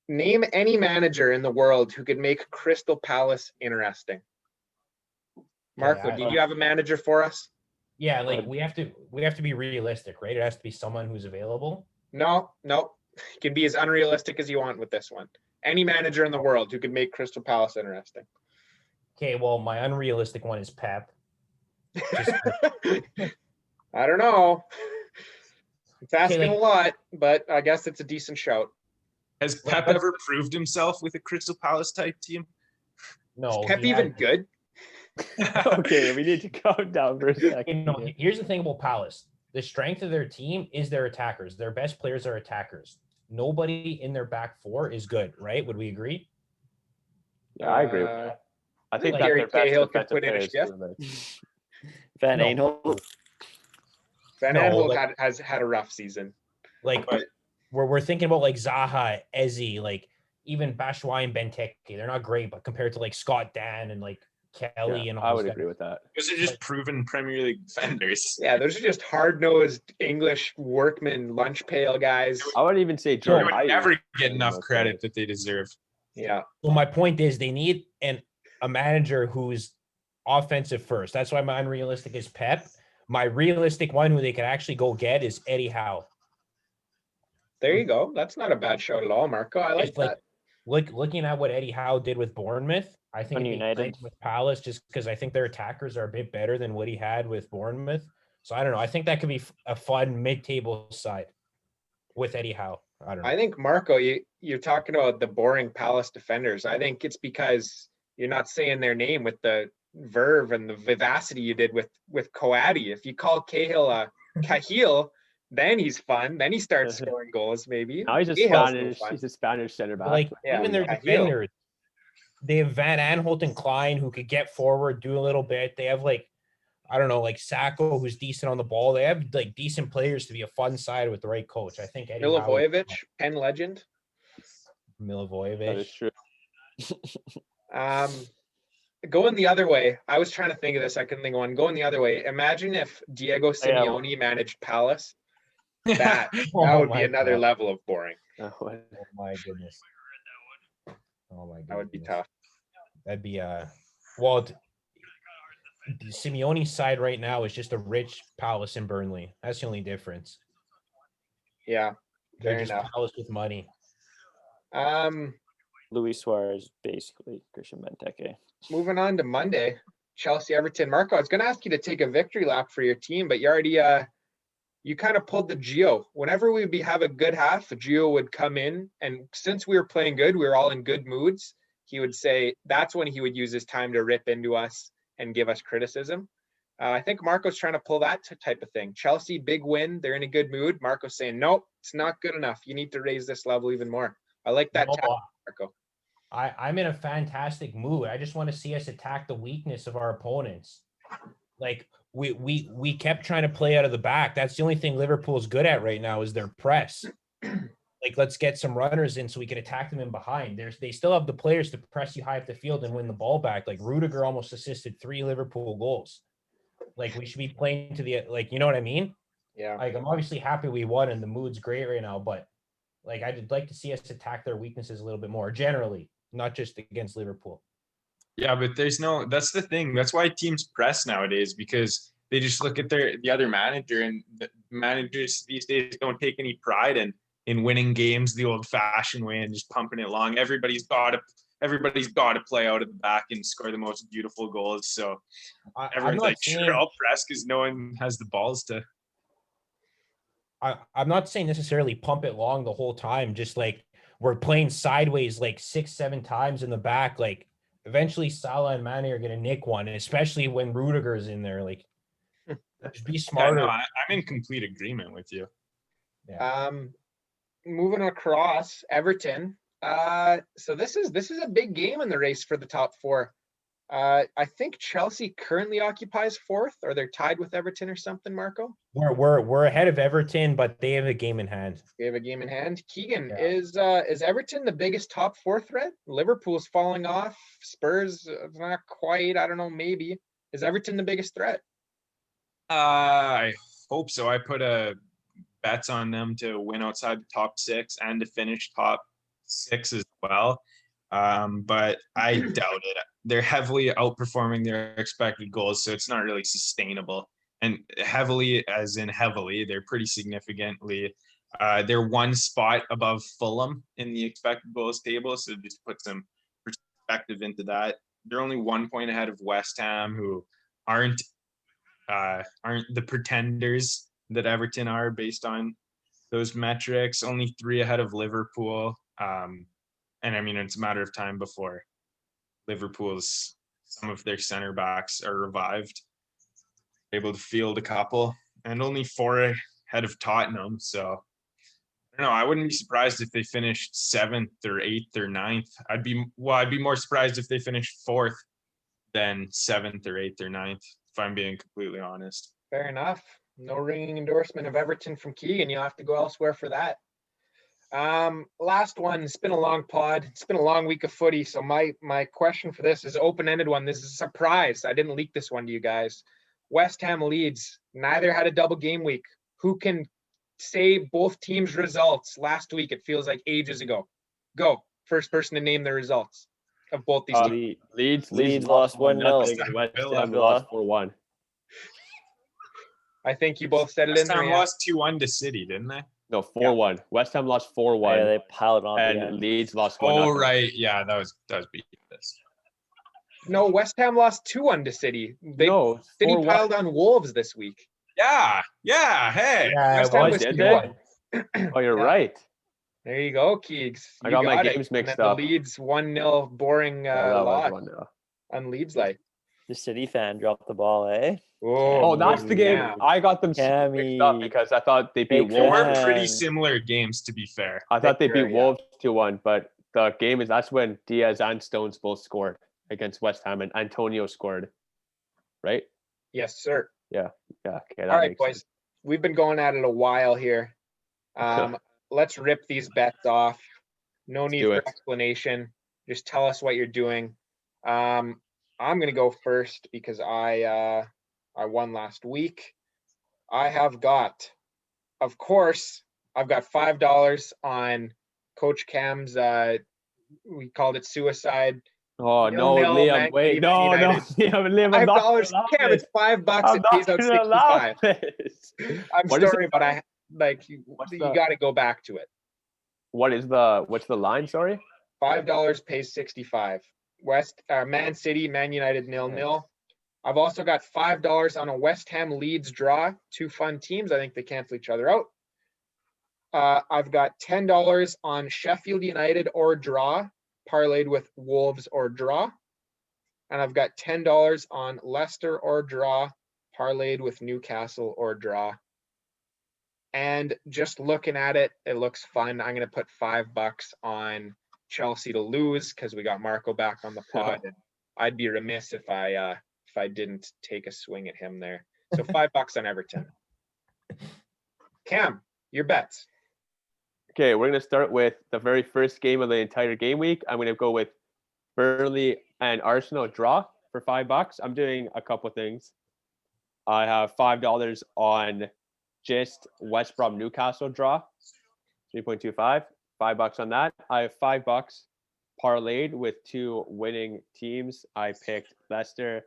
Name any manager in the world who could make Crystal Palace interesting. Marco, do you have a manager for us? Yeah, like we have to be realistic, right? It has to be someone who's available. No. You can be as unrealistic as you want with this one. Any manager in the world who could make Crystal Palace interesting. Okay, well, my unrealistic one is Pep. I don't know. It's asking a lot, but I guess it's a decent shout. Has Pep ever proved himself with a Crystal Palace type team? Is No. Pep even good? Okay, we need to calm down for a second. Here's the thing about Palace. The strength of their team is their attackers. Their best players are attackers. Nobody in their back four is good, right? Would we agree? Yeah, I agree with that. I think that Gary their Cahill best could put in a defensive shift. Van Aanholt. Van Aanholt has had a rough season. Like we're thinking about like Zaha, Eze, like even Batshuayi and Benteke. They're not great, but compared to like Scott Dan and like Kelly and all I would those agree with that. Those are just proven Premier League defenders. Yeah, those are just hard-nosed English workman lunch pail guys. I would even say They Jordan. would never get enough credit that they deserve. Yeah. Well, my point is they need a manager who's offensive first. That's why my unrealistic is Pep. My realistic one who they could actually go get is Eddie Howe. There you go. That's not a bad show at all, Marco. I like that. Looking at what Eddie Howe did with Bournemouth, I think United with Palace, just because I think their attackers are a bit better than what he had with Bournemouth. So I don't know. I think that could be a fun mid-table side with Eddie Howe. I don't know. I think, Marco, you're talking about the boring Palace defenders. I think it's because you're not saying their name with the verve and the vivacity you did with Coady. If you call Cahill Cahill, then he's fun. Then he starts scoring goals, maybe. Now he's a Spanish center back. Like even their defenders, they have Van Aanholt and Klein who could get forward, do a little bit. They have like, I don't know, like Sacco who's decent on the ball. They have like decent players to be a fun side with the right coach. I think Eddie Milivojevic, Penn legend. Milivojevic. That is true. Going the other way, I was trying to think of this. I couldn't think of one. Going the other way. Imagine if Diego Simeone managed Palace. That would be another level of boring. Oh my goodness. Oh my goodness. That would be tough. That'd be well, the Simeone's side right now is just a rich Palace and Burnley. That's the only difference. Yeah, they're just Palace with money. Luis Suarez, basically Christian Benteke. Moving on to Monday, Chelsea Everton. Marco, I was going to ask you to take a victory lap for your team, but you already you kind of pulled the Gio. Whenever we have a good half, Gio would come in, and since we were playing good, we were all in good moods. He would say that's when he would use his time to rip into us and give us criticism. I think Marco's trying to pull that type of thing. Chelsea, big win. They're in a good mood. Marco's saying, nope, it's not good enough. You need to raise this level even more. I like that No, tactic, Marco. I'm in a fantastic mood. I just want to see us attack the weakness of our opponents. Like we kept trying to play out of the back. That's the only thing Liverpool's good at right now is their press. Like, let's get some runners in so we can attack them in behind. They still have the players to press you high up the field and win the ball back. Like Rudiger almost assisted 3 Liverpool goals. Like we should be playing to the, like, you know what I mean? Yeah. Like I'm obviously happy we won and the mood's great right now, but like I'd like to see us attack their weaknesses a little bit more generally, not just against Liverpool. Yeah, but that's the thing. That's why teams press nowadays, because they just look at the other manager, and the managers these days don't take any pride in winning games the old fashioned way and just pumping it along. Everybody's got to play out of the back and score the most beautiful goals. So everyone's like, sure, I'll press because no one has the balls to. I'm not saying necessarily pump it long the whole time. Just like we're playing sideways like 6-7 times in the back. Like eventually Salah and Mane are going to nick one, especially when Rudiger's in there. Like just be smarter. Yeah, no, I'm in complete agreement with you. Yeah. Moving across, Everton. So this is a big game in the race for the top 4. I think Chelsea currently occupies 4th, or they're tied with Everton or something, Marco. We're ahead of Everton, but they have a game in hand. They have a game in hand. Keegan, is Everton the biggest top 4 threat? Liverpool's falling off. Spurs not quite. I don't know. Maybe. Is Everton the biggest threat? I hope so. I put a bets on them to win outside the top 6 and to finish top 6 as well. But I doubt it. They're heavily outperforming their expected goals, so it's not really sustainable. And heavily, as in heavily, they're pretty significantly. They're 1 spot above Fulham in the expected goals table, so just put some perspective into that. They're only 1 point ahead of West Ham, who aren't the pretenders that Everton are based on those metrics. Only 3 ahead of Liverpool. And I mean, it's a matter of time before some of their center backs are revived, able to field a couple, and only 4 ahead of Tottenham. So I don't know. I wouldn't be surprised if they finished 7th or 8th or 9th. I'd be more surprised if they finished 4th than 7th or 8th or 9th, if I'm being completely honest. Fair enough. No ringing endorsement of Everton from Keegan. You'll have to go elsewhere for that. Last one. It's been a long pod. It's been a long week of footy. So my question for this is open-ended one. This is a surprise. I didn't leak this one to you guys. West Ham Leeds. Neither had a double game week. Who can say both teams' results last week? It feels like ages ago. Go. First person to name the results of both these teams. Leeds lost 1-0. West Ham lost 4-1. I think you both said it West in there. Ham lost 2-1 to City, didn't they? No, 4-1. West Ham lost 4-1. Yeah, they piled on. And Leeds lost 1-0. Oh, right. Yeah, that was BS. No, West Ham lost 2-1 to City. City piled on Wolves this week. Yeah. Hey. Yeah, West Ham was did 2-1. Oh, you're right. There you go, Keegs. I got my games mixed up. The Leeds 1-0 boring loss on Leeds. Like The City fan dropped the ball, eh? Oh, that's the game. Yeah. I got them mixed up because I thought they beat They Wolves. were pretty similar games, to be fair. I thought they beat Wolves 2-1, but the game that's when Diaz and Stones both scored against West Ham, and Antonio scored, right? Yes, sir. Yeah. Okay. All right, boys. We've been going at it a while here. Let's rip these bets off. No need for explanation. Just tell us what you're doing. I'm gonna go first because I won last week. I have got, of course, I've got $5 on Coach Cam's. We called it suicide. Oh no, Liam! Wait, no, Liam! $5, Cam. It's $5. It pays out 65. I'm sorry, but I you got to go back to it. What's the line? Sorry. $5 pays 65. Man City, Man United 0-0. I've also got $5 on a West Ham Leeds draw. 2 fun teams. I think they cancel each other out. I've got $10 on Sheffield United or draw, parlayed with Wolves or draw. And I've got $10 on Leicester or draw, parlayed with Newcastle or draw. And just looking at it, it looks fun. I'm going to put $5 on Chelsea to lose because we got Marco back on the pod. And I'd be remiss if I didn't take a swing at him there. So $5 on Everton. Cam, your bets. Okay, we're going to start with the very first game of the entire game week. I'm going to go with Burnley and Arsenal draw for $5. I'm doing a couple things. I have $5 on just West Brom Newcastle draw, 3.25. $5 on that. I have $5 parlayed with 2 winning teams. I picked Leicester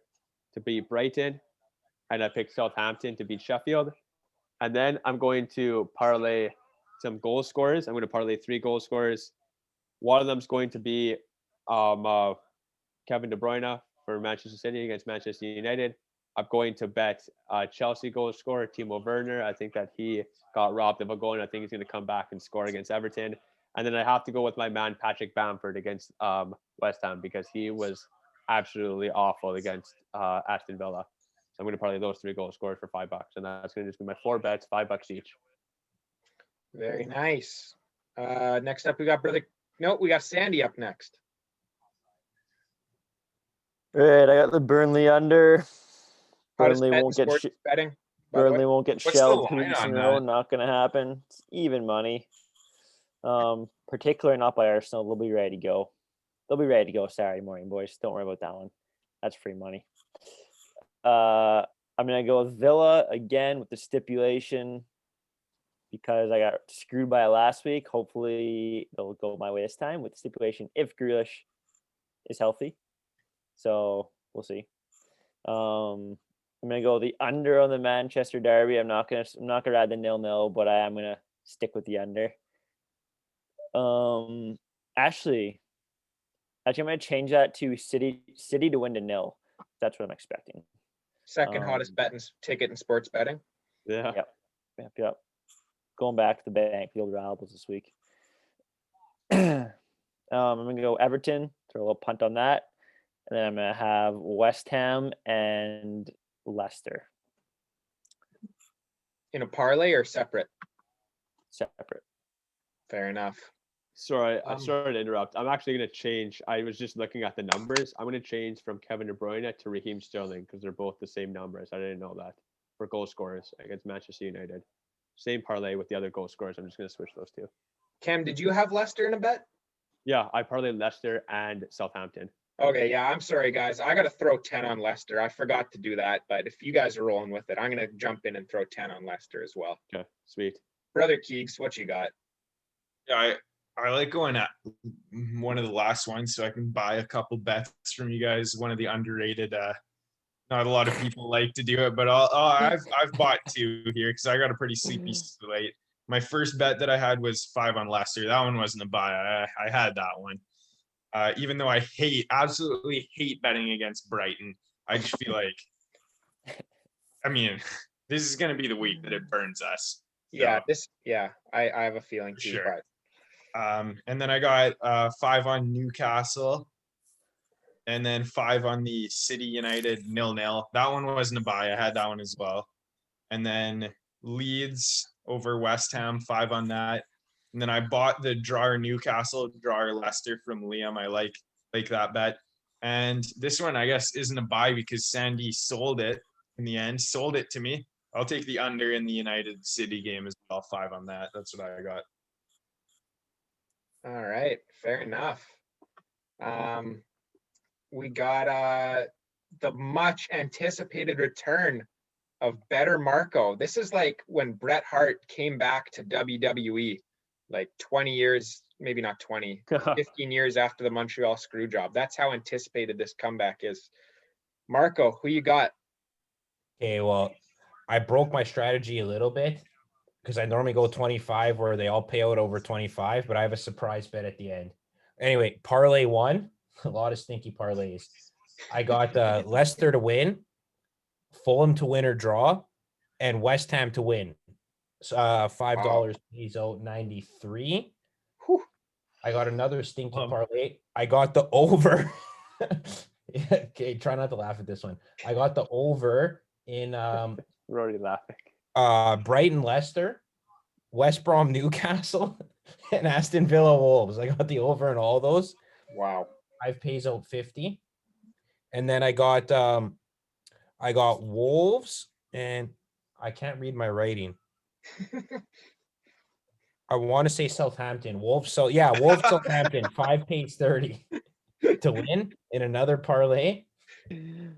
to beat Brighton, and I picked Southampton to beat Sheffield. And then I'm going to parlay some goal scorers. I'm going to parlay 3 goal scorers. One of them is going to be Kevin De Bruyne for Manchester City against Manchester United. I'm going to bet Chelsea goal scorer Timo Werner. I think that he got robbed of a goal, and I think he's going to come back and score against Everton. And then I have to go with my man Patrick Bamford against West Ham because he was absolutely awful against Aston Villa. So I'm going to parlay those 3 goal scorers for $5, and that's going to just be my 4 bets, $5 each. Very nice. Next up, we got we got Sandy up next. All right, I got the Burnley under. Burnley won't get betting. Burnley won't get What's shelled the 2 line weeks in on a row. that? Not going to happen. It's even money. Particularly not by Arsenal. They'll be ready to go. They'll be ready to go Saturday morning, boys. Don't worry about that one. That's free money. I'm going to go with Villa again with the stipulation because I got screwed by it last week. Hopefully, they'll go my way this time with the stipulation if Grealish is healthy. So we'll see. I'm gonna go the under on the Manchester Derby. I'm not gonna ride the 0-0, but I am gonna stick with the under. Actually, I'm gonna change that to City to win to 0. That's what I'm expecting. Second hottest betting ticket in sports betting. Yeah. Yep. Going back to the bank, the old Rivals this week. I'm gonna go Everton, throw a little punt on that, and then I'm gonna have West Ham and Leicester. In a parlay or separate? Separate. Fair enough. Sorry to interrupt. I'm actually going to change. I was just looking at the numbers. I'm going to change from Kevin De Bruyne to Raheem Sterling because they're both the same numbers. I didn't know that for goal scorers against Manchester United. Same parlay with the other goal scorers. I'm just going to switch those 2. Cam, did you have Leicester in a bet? Yeah, I parlayed Leicester and Southampton. Okay, yeah, I'm sorry, guys. I got to throw 10 on Leicester. I forgot to do that, but if you guys are rolling with it, I'm going to jump in and throw 10 on Leicester as well. Okay, sweet. Brother Keegs, what you got? Yeah, I like going at one of the last ones so I can buy a couple bets from you guys. One of the underrated. Not a lot of people like to do it, but I've bought 2 here because I got a pretty sleepy slate. My first bet that I had was 5 on Leicester. That one wasn't a buy. I had that one. Even though I absolutely hate betting against Brighton, I just feel like, I mean, this is going to be the week that it burns us. So, I have a feeling too. Sure. And then I got 5 on Newcastle, and then 5 on the City United 0-0. That one wasn't a buy. I had that one as well. And then Leeds over West Ham, 5 on that. And then I bought the drawer Newcastle, drawer Leicester from Liam. I like that bet. And this one, I guess, isn't a buy because Sandy sold it in the end, sold it to me. I'll take the under in the United City game as well, 5 on that. That's what I got. All right, fair enough. We got the much anticipated return of Better Marco. This is like when Bret Hart came back to WWE. Like 20 years, maybe not 20, 15 years after the Montreal screw job. That's how anticipated this comeback is. Marco, who you got? Okay, well, I broke my strategy a little bit because I normally go 25 where they all pay out over 25, but I have a surprise bet at the end. Anyway, parlay 1, a lot of stinky parlays. I got Leicester to win, Fulham to win or draw, and West Ham to win. $5 pays out 93. Whew. I got another stinky parlay. I got the over. Okay, try not to laugh at this one. I got the over in We're already laughing. Brighton Leicester West Brom Newcastle and Aston Villa Wolves. I got the over in all those. Wow. 5 pays out 50. And then I got Wolves, and I can't read my writing. I want to say Southampton. Wolves. So yeah, Wolves Southampton. 5 pays 30 to win in another parlay. And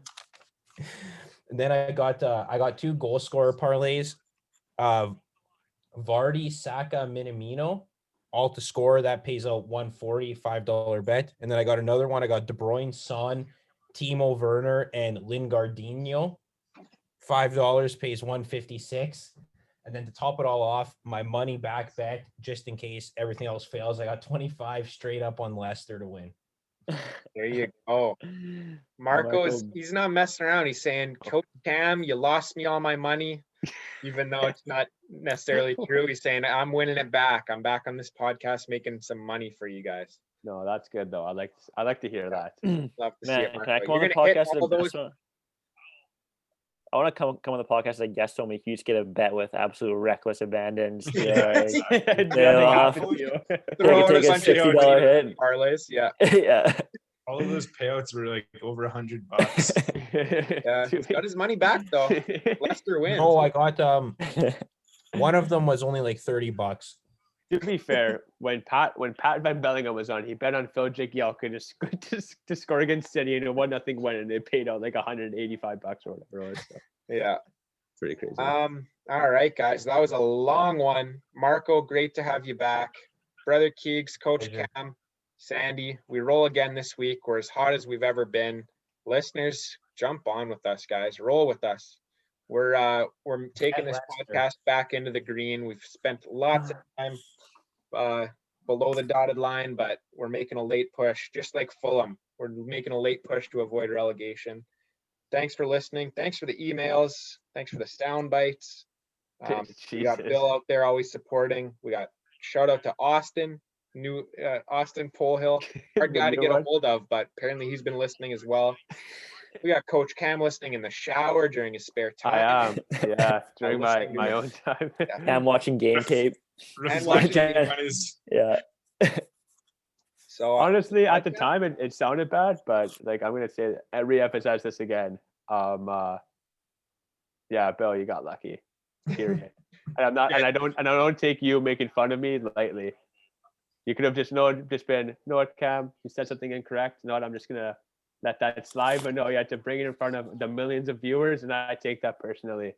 then I got 2 goal scorer parlays. Vardy, Saka, Minamino, all to score. That pays out $140, $5 bet. And then I got another one. I got De Bruyne, Son, Timo Werner, and Lingardinho. $5 pays $156. And then to top it all off, my money back bet, just in case everything else fails, I got 25 straight up on Leicester to win. There you go. Marco he's not messing around. He's saying, Coach Cam, you lost me all my money. Even though it's not necessarily true, he's saying, I'm winning it back. I'm back on this podcast making some money for you guys. No, that's good though. I like to hear that. Love to see Man, it, can Marco. I come on You're the gonna hit podcast? all those. I want to come on the podcast as a guest, so you just get a bet with absolute reckless abandon. Yeah, Nothing off. happened to you. Throw out a take a bunch of $60 hit. parlays. Yeah. Yeah. All of those payouts were like over $100. Yeah. He's got his money back though. Leicester wins. Oh, I got one of them was only like $30. To be fair, when Pat Van Bellingham was on, he bet on Phil Jagielka to score against City and a 1-0 win, and they paid out like $185 or whatever it was. So, Yeah. pretty crazy. All right, guys. That was a long one. Marco, great to have you back. Brother Keegs, Coach Cam, Sandy, we roll again this week. We're as hot as we've ever been. Listeners, jump on with us, guys. Roll with us. We're taking this podcast back into the green. We've spent lots of time below the dotted line, but we're making a late push, just like Fulham. We're making a late push to avoid relegation. Thanks for listening. Thanks for the emails. Thanks for the sound bites. We got Bill out there always supporting. We got shout out to Austin, Austin Polehill, hard guy to get a hold of, but apparently he's been listening as well. We got Coach Cam listening in the shower during his spare time. I am, yeah, during my own time. I'm watching game tape. And watching Yeah. So honestly, at the time, it sounded bad, but like I'm gonna say, re-emphasize this again. Yeah, Bill, you got lucky. Period. And I'm not, and I don't take you making fun of me lightly. You could have just been, what, Cam, you said something incorrect. No, I'm just gonna let that slide. But no, you had to bring it in front of the millions of viewers, and I take that personally.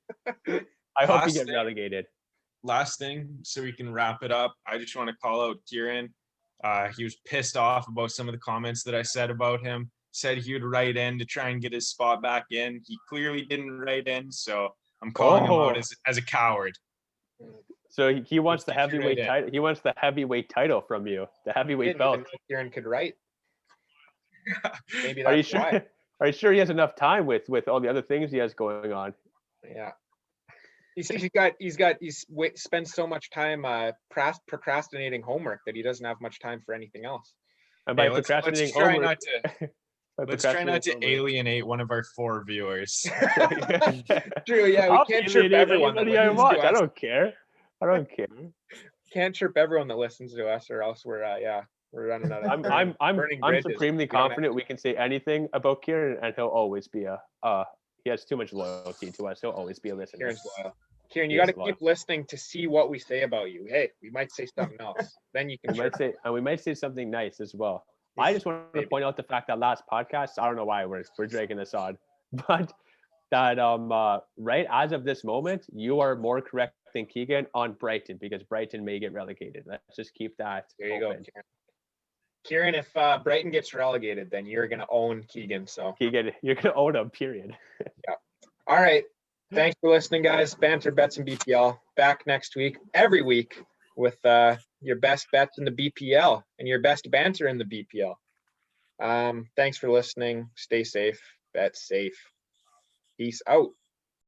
I hope you get relegated. Last thing, so we can wrap it up. I just want to call out Kieran. He was pissed off about some of the comments that I said about him. Said he would write in to try and get his spot back in. He clearly didn't write in, so I'm calling him out as a coward. So he wants the heavyweight title. He wants the heavyweight title from you, the heavyweight belt. Kieran could write. Maybe that's Are you sure? Why. Are you sure he has enough time with all the other things he has going on? Yeah. He spends so much time procrastinating homework that he doesn't have much time for anything else. And by procrastinating homework, let's try not to alienate one of our 4 viewers. True, yeah, we can't chirp everyone that listens to us. I don't care. Can't chirp everyone that listens to us, or else we're running out of. I'm supremely confident we can say anything about Kieran, and he'll always be he has too much loyalty to us. He'll always be a listener. Kieran's loyal. Kieran, you got to keep listening to see what we say about you. Hey, we might say something else. Then you can. We might say something nice as well. I just want to point out the fact that last podcast, I don't know why we're dragging this on, but that right as of this moment, you are more correct than Keegan on Brighton, because Brighton may get relegated. Let's just keep that. There you go, Kieran. If Brighton gets relegated, then you're gonna own Keegan. So Keegan, you're gonna own him. Period. Yeah. All right. Thanks for listening, guys. Banter Bets and BPL back next week, every week, with your best bets in the BPL and your best banter in the BPL. Thanks for listening. Stay safe. Bet safe. Peace out.